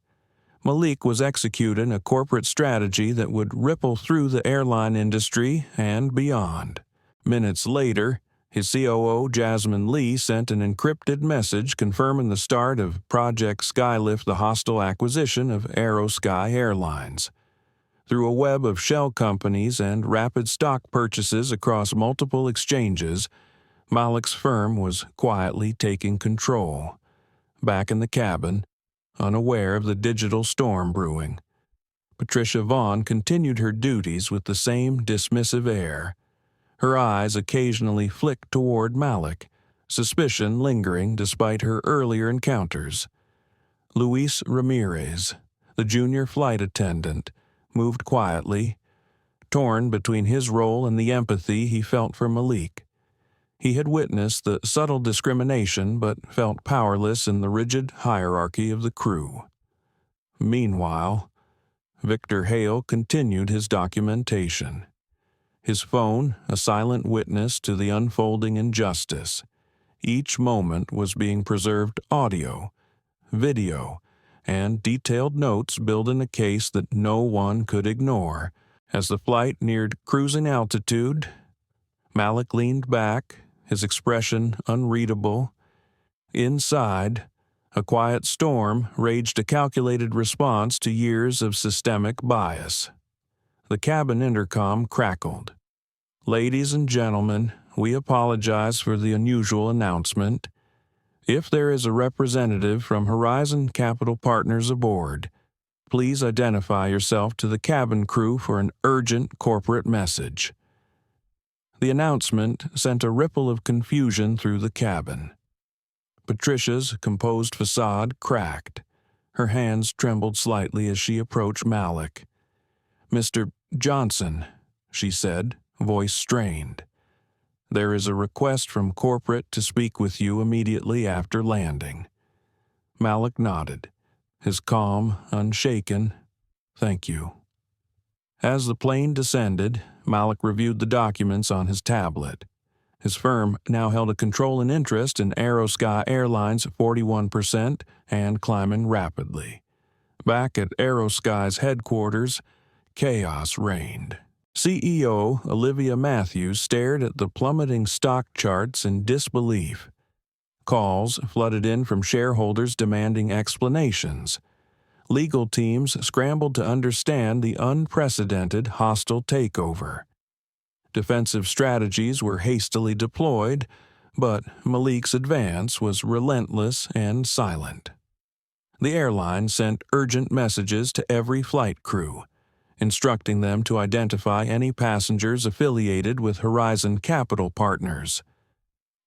Malik was executing a corporate strategy that would ripple through the airline industry and beyond. Minutes later, his COO, Jasmine Lee, sent an encrypted message confirming the start of Project Skylift, the hostile acquisition of Aerosky Airlines. Through a web of shell companies and rapid stock purchases across multiple exchanges, Malik's firm was quietly taking control. Back in the cabin, unaware of the digital storm brewing, Patricia Vaughn continued her duties with the same dismissive air. Her eyes occasionally flicked toward Malik, suspicion lingering despite her earlier encounters. Luis Ramirez, the junior flight attendant, moved quietly, torn between his role and the empathy he felt for Malik. He had witnessed the subtle discrimination but felt powerless in the rigid hierarchy of the crew. Meanwhile, Victor Hale continued his documentation. His phone, a silent witness to the unfolding injustice. Each moment was being preserved audio, video, and detailed notes building a case that no one could ignore. As the flight neared cruising altitude, Malik leaned back, his expression unreadable. Inside, a quiet storm raged, a calculated response to years of systemic bias. The cabin intercom crackled. "Ladies and gentlemen, we apologize for the unusual announcement. If there is a representative from Horizon Capital Partners aboard, please identify yourself to the cabin crew for an urgent corporate message." The announcement sent a ripple of confusion through the cabin. Patricia's composed facade cracked. Her hands trembled slightly as she approached Malik. "Mr. Johnson," she said, voice strained. "There is a request from corporate to speak with you immediately after landing." Malik nodded, his calm unshaken. "Thank you." As the plane descended, Malik reviewed the documents on his tablet. His firm now held a controlling interest in Aerosky Airlines 41% and climbing rapidly. Back at Aerosky's headquarters, chaos reigned. CEO Olivia Matthews stared at the plummeting stock charts in disbelief. Calls flooded in from shareholders demanding explanations. Legal teams scrambled to understand the unprecedented hostile takeover. Defensive strategies were hastily deployed, but Malik's advance was relentless and silent. The airline sent urgent messages to every flight crew, instructing them to identify any passengers affiliated with Horizon Capital Partners.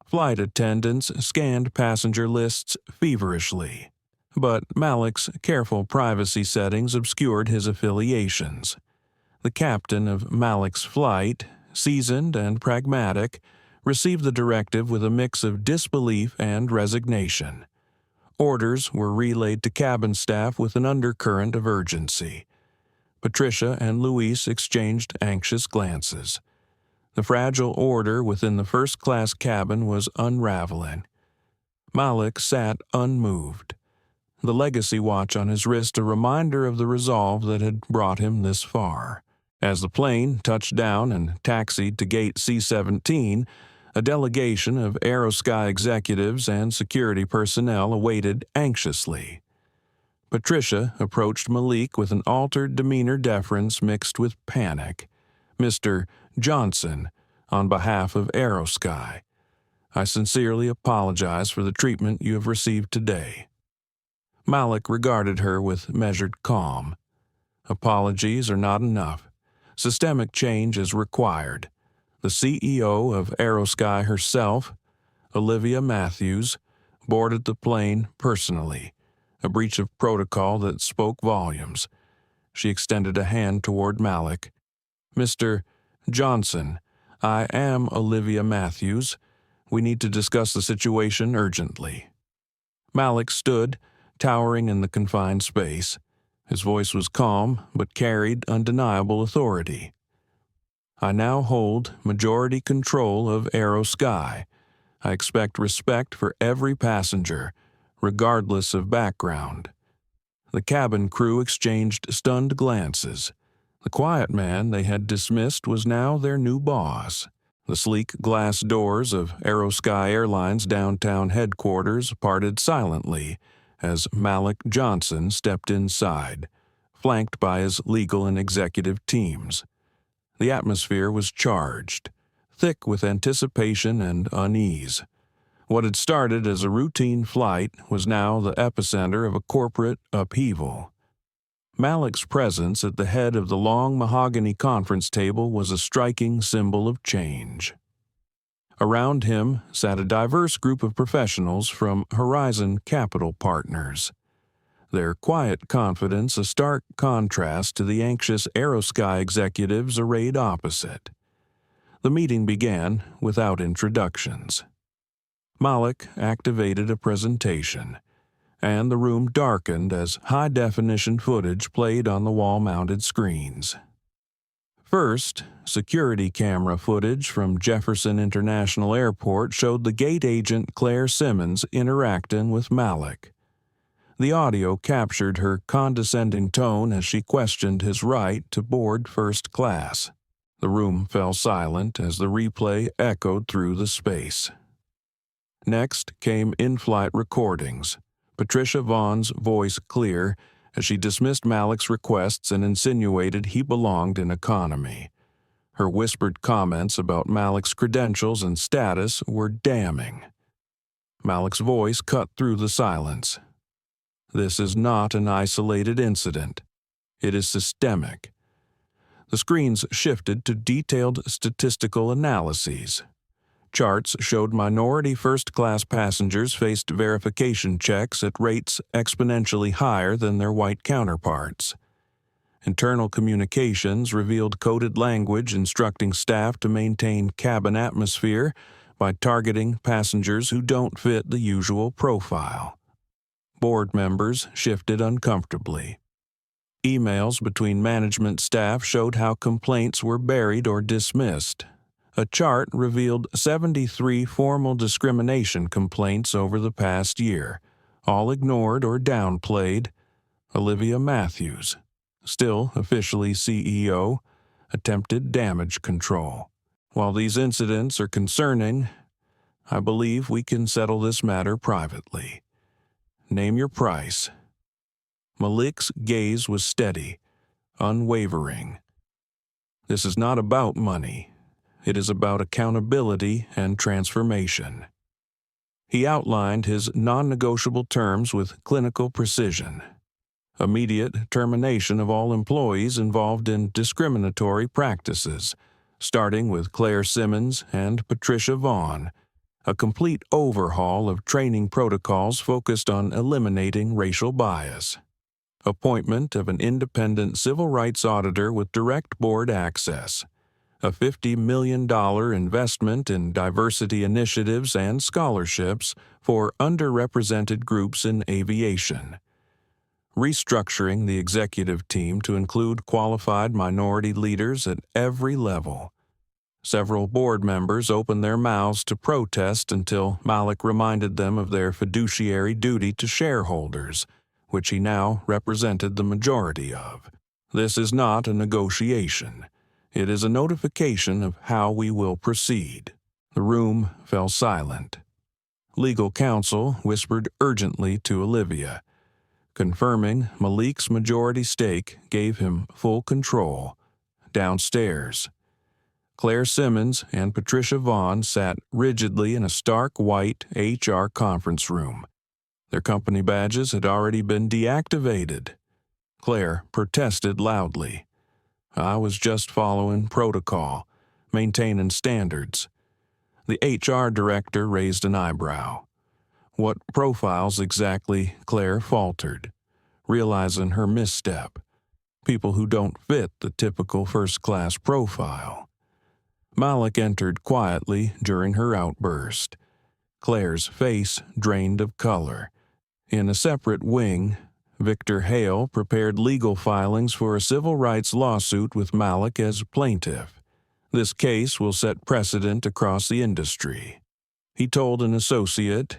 Flight attendants scanned passenger lists feverishly, but Malik's careful privacy settings obscured his affiliations. The captain of Malik's flight, seasoned and pragmatic, received the directive with a mix of disbelief and resignation. Orders were relayed to cabin staff with an undercurrent of urgency. Patricia and Luis exchanged anxious glances. The fragile order within the first-class cabin was unraveling. Malik sat unmoved. the legacy watch on his wrist a reminder of the resolve that had brought him this far. As the plane touched down and taxied to gate C-17, a delegation of Aerosky executives and security personnel awaited anxiously. Patricia approached Malik with an altered demeanor deference mixed with panic. "Mr. Johnson, on behalf of Aerosky, I sincerely apologize for the treatment you have received today." Malik regarded her with measured calm. Apologies are not enough. Systemic change is required. The CEO of Aerosky herself, Olivia Matthews, boarded the plane personally, a breach of protocol that spoke volumes. She extended a hand toward Malik. "Mr. Johnson, I am Olivia Matthews. We need to discuss the situation urgently." Malik stood, towering in the confined space. His voice was calm, but carried undeniable authority. "I now hold majority control of Aerosky. I expect respect for every passenger, regardless of background." The cabin crew exchanged stunned glances. The quiet man they had dismissed was now their new boss. The sleek glass doors of Aerosky Airline's downtown headquarters parted silently as Malik Johnson stepped inside, flanked by his legal and executive teams. The atmosphere was charged, thick with anticipation and unease. What had started as a routine flight was now the epicenter of a corporate upheaval. Malik's presence at the head of the long mahogany conference table was a striking symbol of change. Around him sat a diverse group of professionals from Horizon Capital Partners, their quiet confidence a stark contrast to the anxious Aerosky executives arrayed opposite. The meeting began without introductions. Malik activated a presentation, and the room darkened as high-definition footage played on the wall-mounted screens. First, security camera footage from Jefferson International Airport showed the gate agent Claire Simmons interacting with Malik. The audio captured her condescending tone as she questioned his right to board first class. The room fell silent as the replay echoed through the space. Next came in-flight recordings, Patricia Vaughn's voice clear as she dismissed Malik's requests and insinuated he belonged in economy. Her whispered comments about Malik's credentials and status were damning. Malik's voice cut through the silence. "This is not an isolated incident. It is systemic." The screens shifted to detailed statistical analyses. Charts showed minority first-class passengers faced verification checks at rates exponentially higher than their white counterparts. Internal communications revealed coded language instructing staff to maintain cabin atmosphere by targeting passengers who don't fit the usual profile. Board members shifted uncomfortably. Emails between management staff showed how complaints were buried or dismissed. A chart revealed 73 formal discrimination complaints over the past year, all ignored or downplayed. Olivia Matthews, still officially CEO, attempted damage control. While these incidents are concerning, I believe we can settle this matter privately. Name your price. Malik's gaze was steady, unwavering. This is not about money. It is about accountability and transformation. He outlined his non-negotiable terms with clinical precision. Immediate termination of all employees involved in discriminatory practices, starting with Claire Simmons and Patricia Vaughn. A complete overhaul of training protocols focused on eliminating racial bias. Appointment of an independent civil rights auditor with direct board access. A $50 million investment in diversity initiatives and scholarships for underrepresented groups in aviation. Restructuring the executive team to include qualified minority leaders at every level. Several board members opened their mouths to protest until Malik reminded them of their fiduciary duty to shareholders, which he now represented the majority of. This is not a negotiation. It is a notification of how we will proceed. The room fell silent. Legal counsel whispered urgently to Olivia. Confirming Malik's majority stake gave him full control. Downstairs, Claire Simmons and Patricia Vaughn sat rigidly in a stark white HR conference room. Their company badges had already been deactivated. Claire protested loudly. I was just following protocol, maintaining standards. The HR director raised an eyebrow. What profiles exactly? Claire faltered, realizing her misstep. People who don't fit the typical first-class profile. Malik entered quietly during her outburst. Claire's face drained of color. In a separate wing, Victor Hale prepared legal filings for a civil rights lawsuit with Malik as plaintiff. This case will set precedent across the industry. He told an associate.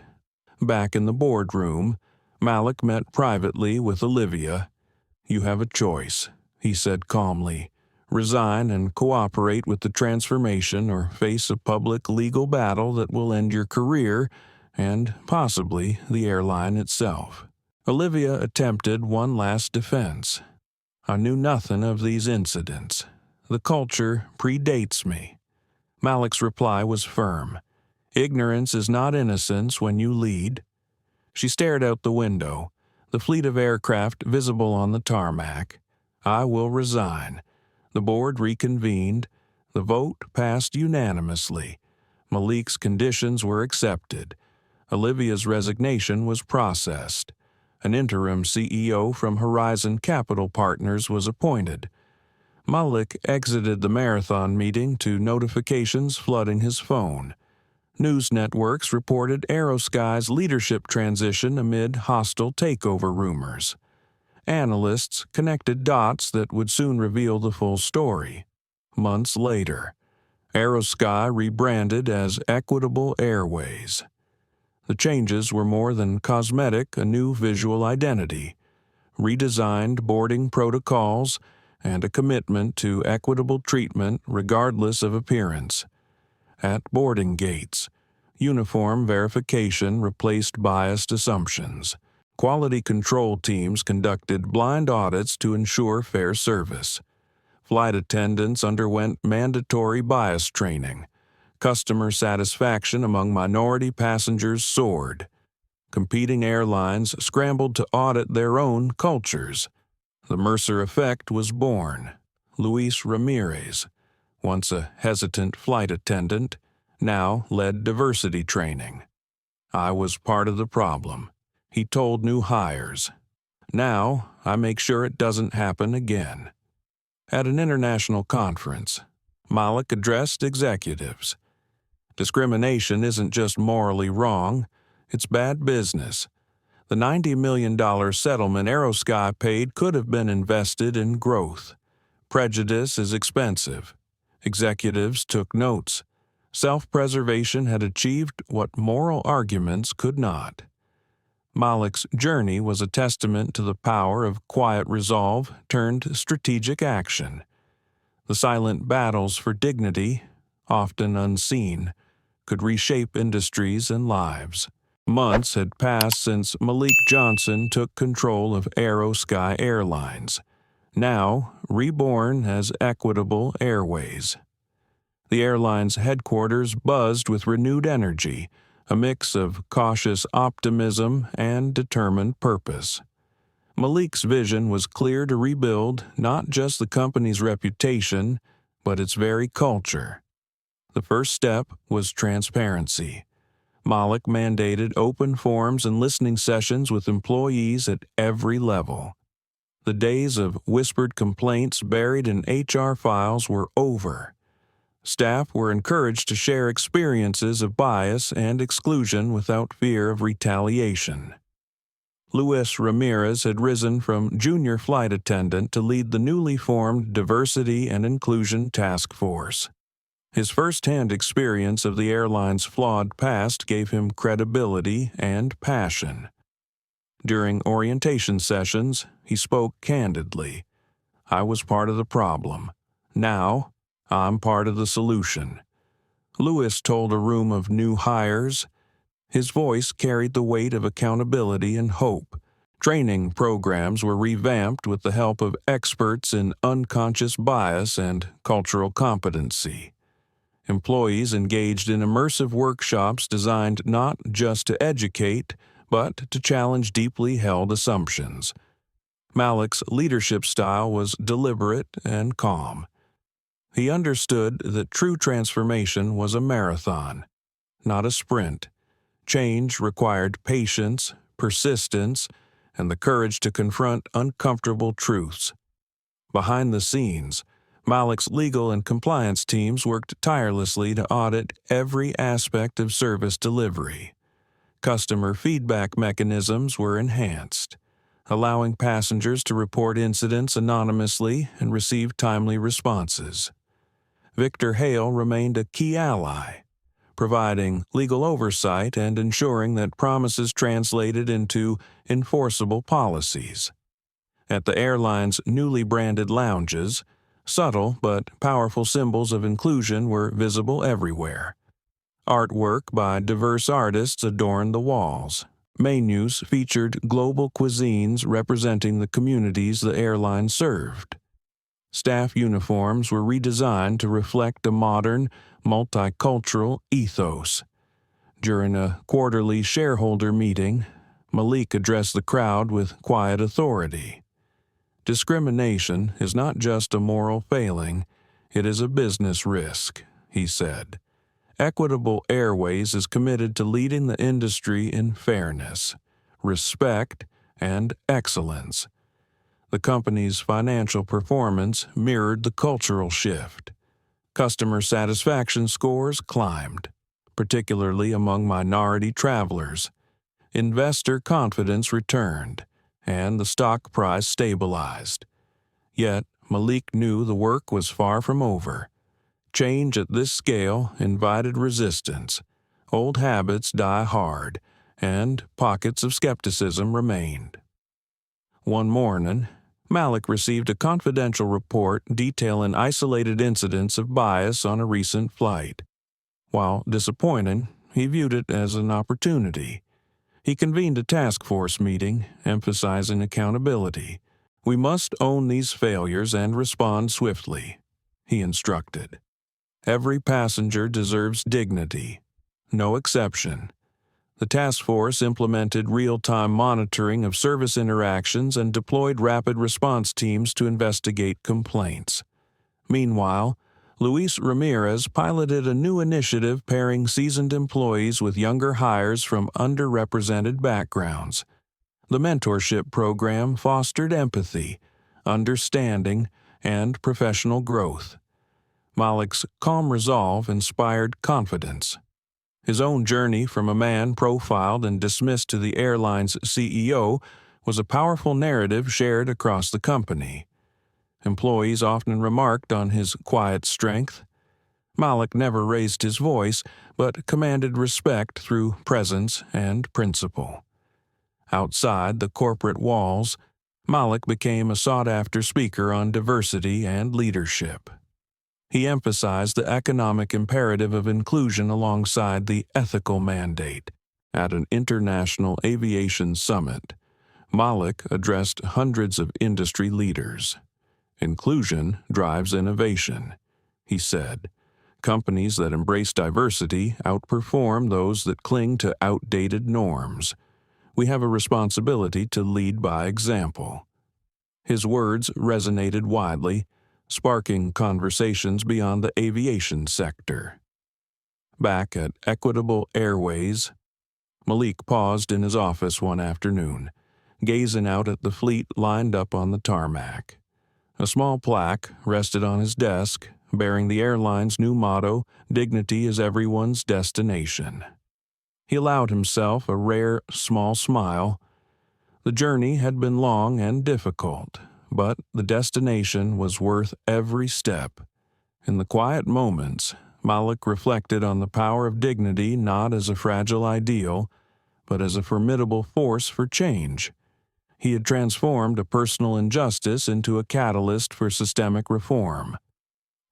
Back in the boardroom, Malik met privately with Olivia. You have a choice, he said calmly. Resign and cooperate with the transformation or face a public legal battle that will end your career and possibly the airline itself. Olivia attempted one last defense. I knew nothing of these incidents. The culture predates me. Malik's reply was firm. Ignorance is not innocence when you lead. She stared out the window, the fleet of aircraft visible on the tarmac. I will resign. The board reconvened. The vote passed unanimously. Malik's conditions were accepted. Olivia's resignation was processed. An interim CEO from Horizon Capital Partners was appointed. Malik exited the marathon meeting to notifications flooding his phone. News networks reported Aerosky's leadership transition amid hostile takeover rumors. Analysts connected dots that would soon reveal the full story. Months later, Aerosky rebranded as Equitable Airways. The changes were more than cosmetic, a new visual identity, redesigned boarding protocols, and a commitment to equitable treatment regardless of appearance. At boarding gates, uniform verification replaced biased assumptions. Quality control teams conducted blind audits to ensure fair service. Flight attendants underwent mandatory bias training. Customer satisfaction among minority passengers soared. Competing airlines scrambled to audit their own cultures. The Mercer effect was born. Luis Ramirez, once a hesitant flight attendant, now led diversity training. I was part of the problem, he told new hires. Now I make sure it doesn't happen again. At an international conference, Malik addressed executives. Discrimination isn't just morally wrong, it's bad business. The $90 million settlement Aerosky paid could have been invested in growth. Prejudice is expensive. Executives took notes. Self-preservation had achieved what moral arguments could not. Malik's journey was a testament to the power of quiet resolve turned strategic action. The silent battles for dignity, often unseen, could reshape industries and lives. Months had passed since Malik Johnson took control of Aerosky Airlines, now reborn as Equitable Airways. The airline's headquarters buzzed with renewed energy, a mix of cautious optimism and determined purpose. Malik's vision was clear to rebuild not just the company's reputation, but its very culture. The first step was transparency. Malik mandated open forums and listening sessions with employees at every level. The days of whispered complaints buried in HR files were over. Staff were encouraged to share experiences of bias and exclusion without fear of retaliation. Luis Ramirez had risen from junior flight attendant to lead the newly formed Diversity and Inclusion Task Force. His first-hand experience of the airline's flawed past gave him credibility and passion. During orientation sessions, he spoke candidly. I was part of the problem. Now, I'm part of the solution. Lewis told a room of new hires. His voice carried the weight of accountability and hope. Training programs were revamped with the help of experts in unconscious bias and cultural competency. Employees engaged in immersive workshops designed not just to educate, but to challenge deeply held assumptions. Malik's leadership style was deliberate and calm. He understood that true transformation was a marathon, not a sprint. Change required patience, persistence, and the courage to confront uncomfortable truths. Behind the scenes, Malik's legal and compliance teams worked tirelessly to audit every aspect of service delivery. Customer feedback mechanisms were enhanced, allowing passengers to report incidents anonymously and receive timely responses. Victor Hale remained a key ally, providing legal oversight and ensuring that promises translated into enforceable policies. At the airline's newly branded lounges, subtle but powerful symbols of inclusion were visible everywhere. Artwork by diverse artists adorned the walls. Menus featured global cuisines representing the communities the airline served. Staff uniforms were redesigned to reflect a modern, multicultural ethos. During a quarterly shareholder meeting, Malik addressed the crowd with quiet authority. Discrimination is not just a moral failing, it is a business risk, he said. Equitable Airways is committed to leading the industry in fairness, respect, and excellence. The company's financial performance mirrored the cultural shift. Customer satisfaction scores climbed, particularly among minority travelers. Investor confidence returned, and the stock price stabilized. Yet, Malik knew the work was far from over. Change at this scale invited resistance. Old habits die hard, and pockets of skepticism remained. One morning, Malik received a confidential report detailing isolated incidents of bias on a recent flight. While disappointing, he viewed it as an opportunity. He convened a task force meeting, emphasizing accountability. We must own these failures and respond swiftly, he instructed. Every passenger deserves dignity, no exception. The task force implemented real-time monitoring of service interactions and deployed rapid response teams to investigate complaints. Meanwhile, Luis Ramirez piloted a new initiative pairing seasoned employees with younger hires from underrepresented backgrounds. The mentorship program fostered empathy, understanding, and professional growth. Malik's calm resolve inspired confidence. His own journey from a man profiled and dismissed to the airline's CEO was a powerful narrative shared across the company. Employees often remarked on his quiet strength. Malik never raised his voice, but commanded respect through presence and principle. Outside the corporate walls, Malik became a sought-after speaker on diversity and leadership. He emphasized the economic imperative of inclusion alongside the ethical mandate. At an international aviation summit, Malik addressed hundreds of industry leaders. Inclusion drives innovation, he said. Companies that embrace diversity outperform those that cling to outdated norms. We have a responsibility to lead by example. His words resonated widely, sparking conversations beyond the aviation sector. Back at Equitable Airways, Malik paused in his office one afternoon, gazing out at the fleet lined up on the tarmac. A small plaque rested on his desk, bearing the airline's new motto, "Dignity is everyone's destination." He allowed himself a rare, small smile. The journey had been long and difficult, but the destination was worth every step. In the quiet moments, Malik reflected on the power of dignity not as a fragile ideal, but as a formidable force for change. He had transformed a personal injustice into a catalyst for systemic reform.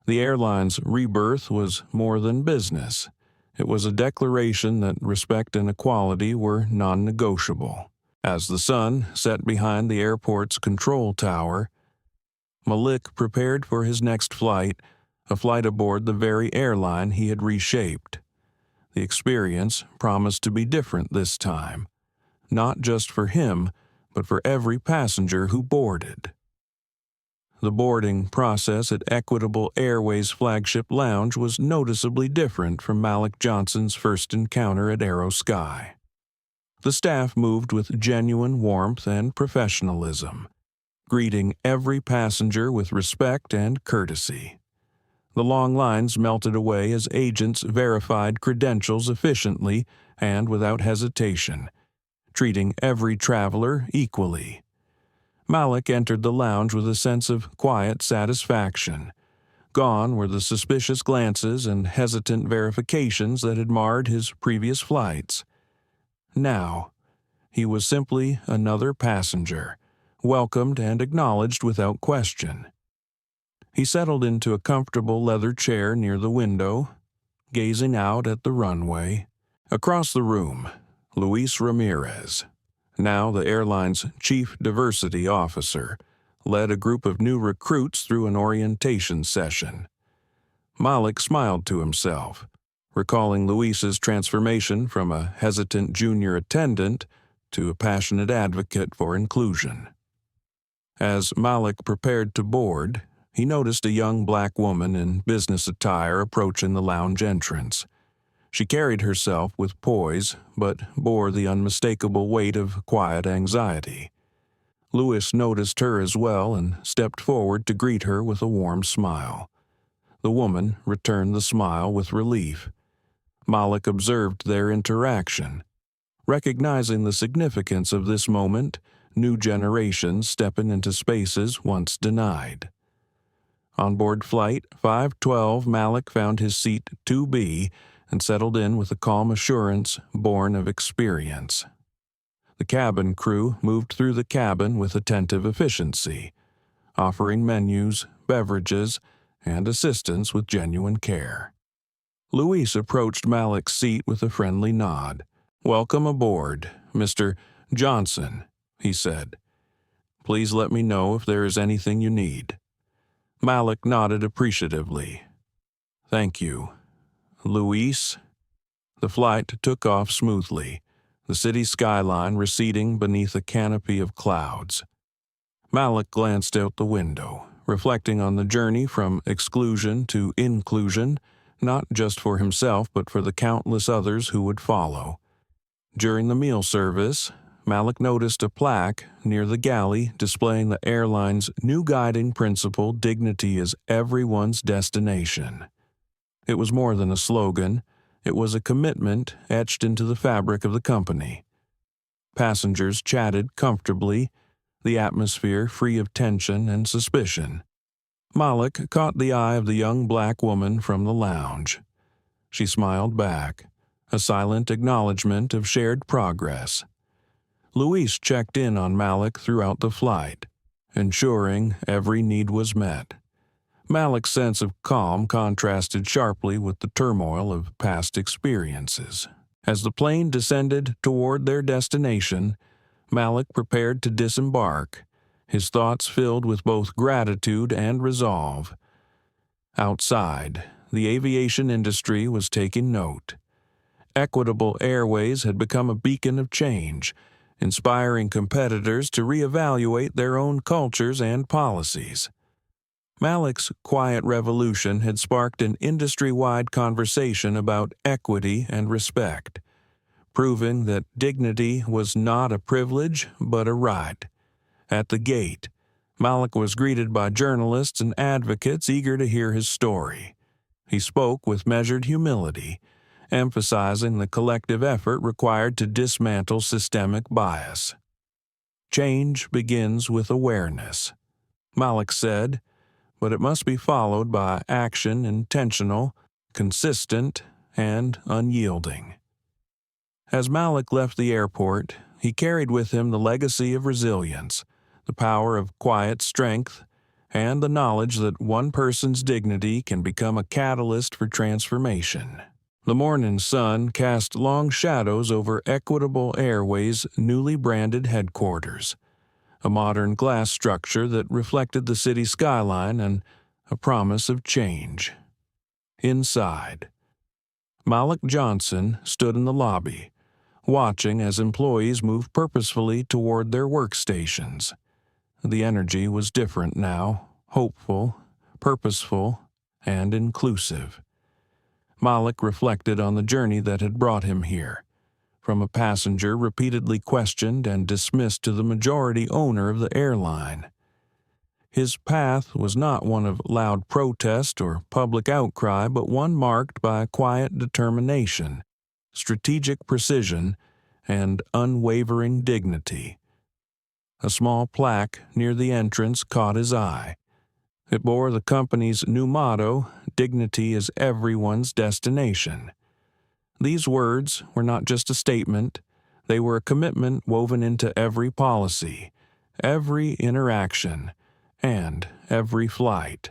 The airline's rebirth was more than business. It was a declaration that respect and equality were non-negotiable. As the sun set behind the airport's control tower, Malik prepared for his next flight, a flight aboard the very airline he had reshaped. The experience promised to be different this time, not just for him, but for every passenger who boarded. The boarding process at Equitable Airways' flagship lounge was noticeably different from Malik Johnson's first encounter at Aero Sky. The staff moved with genuine warmth and professionalism, greeting every passenger with respect and courtesy. The long lines melted away as agents verified credentials efficiently and without hesitation, treating every traveler equally. Malik entered the lounge with a sense of quiet satisfaction. Gone were the suspicious glances and hesitant verifications that had marred his previous flights. Now, he was simply another passenger, welcomed and acknowledged without question. He settled into a comfortable leather chair near the window, gazing out at the runway. Across the room, Luis Ramirez, now the airline's chief diversity officer, led a group of new recruits through an orientation session. Malik smiled to himself, recalling Luis's transformation from a hesitant junior attendant to a passionate advocate for inclusion. As Malik prepared to board, he noticed a young black woman in business attire approaching the lounge entrance. She carried herself with poise, but bore the unmistakable weight of quiet anxiety. Luis noticed her as well and stepped forward to greet her with a warm smile. The woman returned the smile with relief. Malik observed their interaction. Recognizing the significance of this moment, new generations stepping into spaces once denied. On board Flight 512, Malik found his seat 2B and settled in with a calm assurance born of experience. The cabin crew moved through the cabin with attentive efficiency, offering menus, beverages, and assistance with genuine care. Luis approached Malik's seat with a friendly nod. "Welcome aboard, Mr. Johnson," he said. "Please let me know if there is anything you need." Malik nodded appreciatively. "Thank you, Luis." The flight took off smoothly, the city skyline receding beneath a canopy of clouds. Malik glanced out the window, reflecting on the journey from exclusion to inclusion, not just for himself but for the countless others who would follow. During the meal service, Malik noticed a plaque near the galley displaying the airline's new guiding principle, "Dignity is everyone's destination." It was more than a slogan. It was a commitment etched into the fabric of the company. Passengers chatted comfortably, the atmosphere free of tension and suspicion. Malik caught the eye of the young black woman from the lounge. She smiled back, a silent acknowledgement of shared progress. Luis checked in on Malik throughout the flight, ensuring every need was met. Malik's sense of calm contrasted sharply with the turmoil of past experiences. As the plane descended toward their destination, Malik prepared to disembark, his thoughts filled with both gratitude and resolve. Outside, the aviation industry was taking note. Equitable Airways had become a beacon of change, inspiring competitors to reevaluate their own cultures and policies. Malik's quiet revolution had sparked an industry-wide conversation about equity and respect, proving that dignity was not a privilege but a right. At the gate, Malik was greeted by journalists and advocates eager to hear his story. He spoke with measured humility, emphasizing the collective effort required to dismantle systemic bias. "Change begins with awareness," Malik said, "but it must be followed by action intentional, consistent, and unyielding." As Malik left the airport, he carried with him the legacy of resilience, the power of quiet strength, and the knowledge that one person's dignity can become a catalyst for transformation. The morning sun cast long shadows over Equitable Airways' newly branded headquarters, a modern glass structure that reflected the city skyline and a promise of change. Inside, Malik Johnson stood in the lobby, watching as employees moved purposefully toward their workstations. The energy was different now, hopeful, purposeful, and inclusive. Malik reflected on the journey that had brought him here, from a passenger repeatedly questioned and dismissed to the majority owner of the airline. His path was not one of loud protest or public outcry, but one marked by quiet determination, strategic precision, and unwavering dignity. A small plaque near the entrance caught his eye. It bore the company's new motto, "Dignity is everyone's destination." These words were not just a statement, they were a commitment woven into every policy, every interaction, and every flight.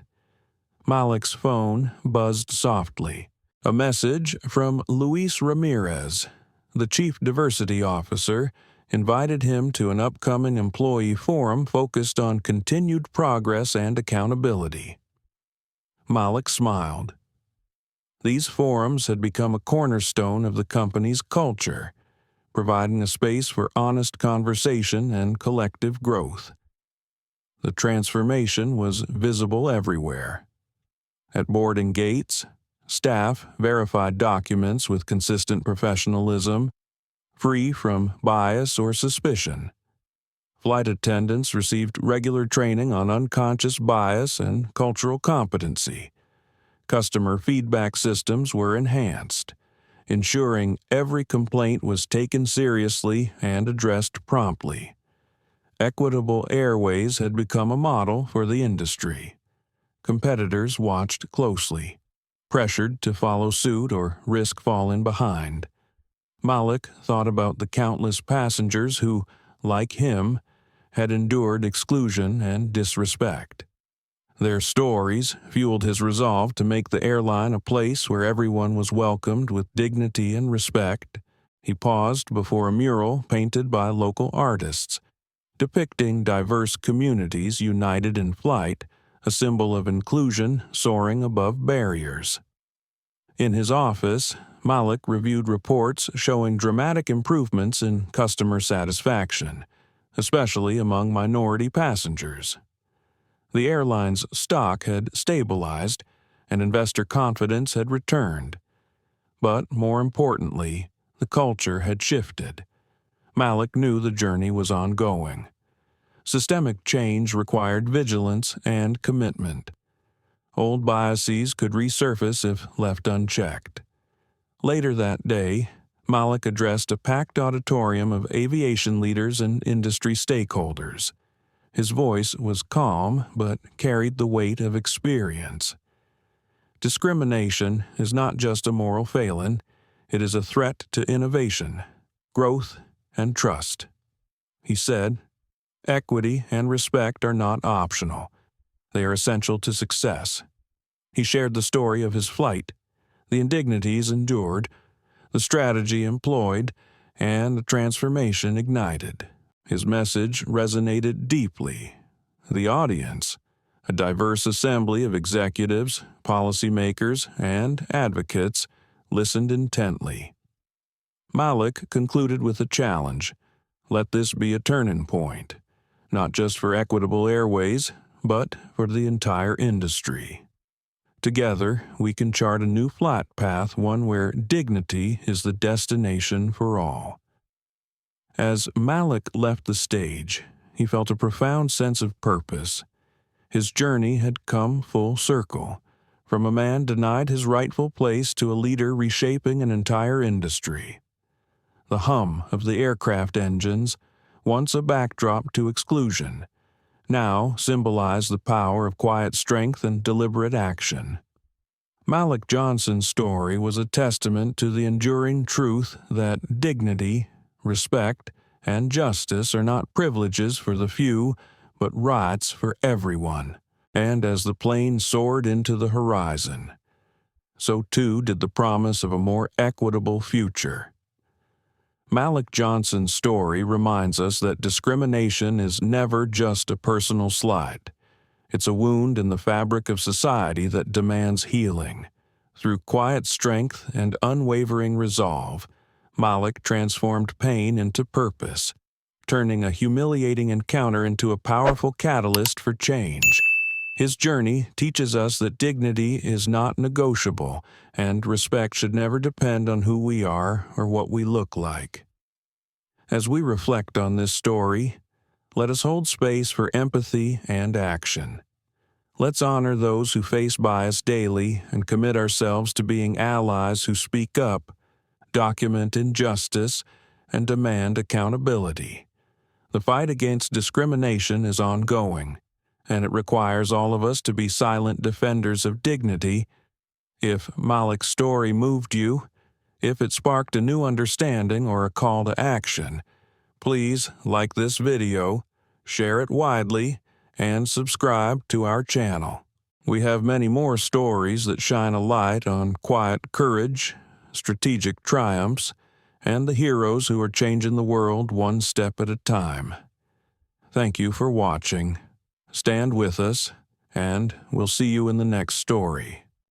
Malik's phone buzzed softly. A message from Luis Ramirez, the chief diversity officer, invited him to an upcoming employee forum focused on continued progress and accountability. Malik smiled. These forums had become a cornerstone of the company's culture, providing a space for honest conversation and collective growth. The transformation was visible everywhere. At boarding gates, staff verified documents with consistent professionalism, free from bias or suspicion. Flight attendants received regular training on unconscious bias and cultural competency. Customer feedback systems were enhanced, ensuring every complaint was taken seriously and addressed promptly. Equitable Airways had become a model for the industry. Competitors watched closely, pressured to follow suit or risk falling behind. Malik thought about the countless passengers who, like him, had endured exclusion and disrespect. Their stories fueled his resolve to make the airline a place where everyone was welcomed with dignity and respect. He paused before a mural painted by local artists, depicting diverse communities united in flight, a symbol of inclusion soaring above barriers. In his office, Malik reviewed reports showing dramatic improvements in customer satisfaction, especially among minority passengers. The airline's stock had stabilized, and investor confidence had returned. But more importantly, the culture had shifted. Malik knew the journey was ongoing. Systemic change required vigilance and commitment. Old biases could resurface if left unchecked. Later that day, Malik addressed a packed auditorium of aviation leaders and industry stakeholders. His voice was calm but carried the weight of experience. Discrimination is not just a moral failing, it is a threat to innovation, growth, and trust. He said, "Equity and respect are not optional. They are essential to success." He shared the story of his flight, the indignities endured, the strategy employed, and the transformation ignited. His message resonated deeply. The audience, a diverse assembly of executives, policymakers, and advocates, listened intently. Malik concluded with a challenge. Let this be a turning point, not just for Equitable Airways, but for the entire industry. Together, we can chart a new flight path, one where dignity is the destination for all. As Malik left the stage, he felt a profound sense of purpose. His journey had come full circle, from a man denied his rightful place to a leader reshaping an entire industry. The hum of the aircraft engines, once a backdrop to exclusion, now symbolized the power of quiet strength and deliberate action. Malik Johnson's story was a testament to the enduring truth that dignity, respect, and justice are not privileges for the few, but rights for everyone. And as the plane soared into the horizon, so too did the promise of a more equitable future. Malik Johnson's story reminds us that discrimination is never just a personal slight. It's a wound in the fabric of society that demands healing. Through quiet strength and unwavering resolve, Malik transformed pain into purpose, turning a humiliating encounter into a powerful catalyst for change. His journey teaches us that dignity is not negotiable, and respect should never depend on who we are or what we look like. As we reflect on this story, let us hold space for empathy and action. Let's honor those who face bias daily and commit ourselves to being allies who speak up, document injustice, and demand accountability. The fight against discrimination is ongoing, and it requires all of us to be silent defenders of dignity. If Malik's story moved you, if it sparked a new understanding or a call to action, please like this video, share it widely, and subscribe to our channel. We have many more stories that shine a light on quiet courage, strategic triumphs, and the heroes who are changing the world one step at a time. Thank you for watching. Stand with us, and we'll see you in the next story.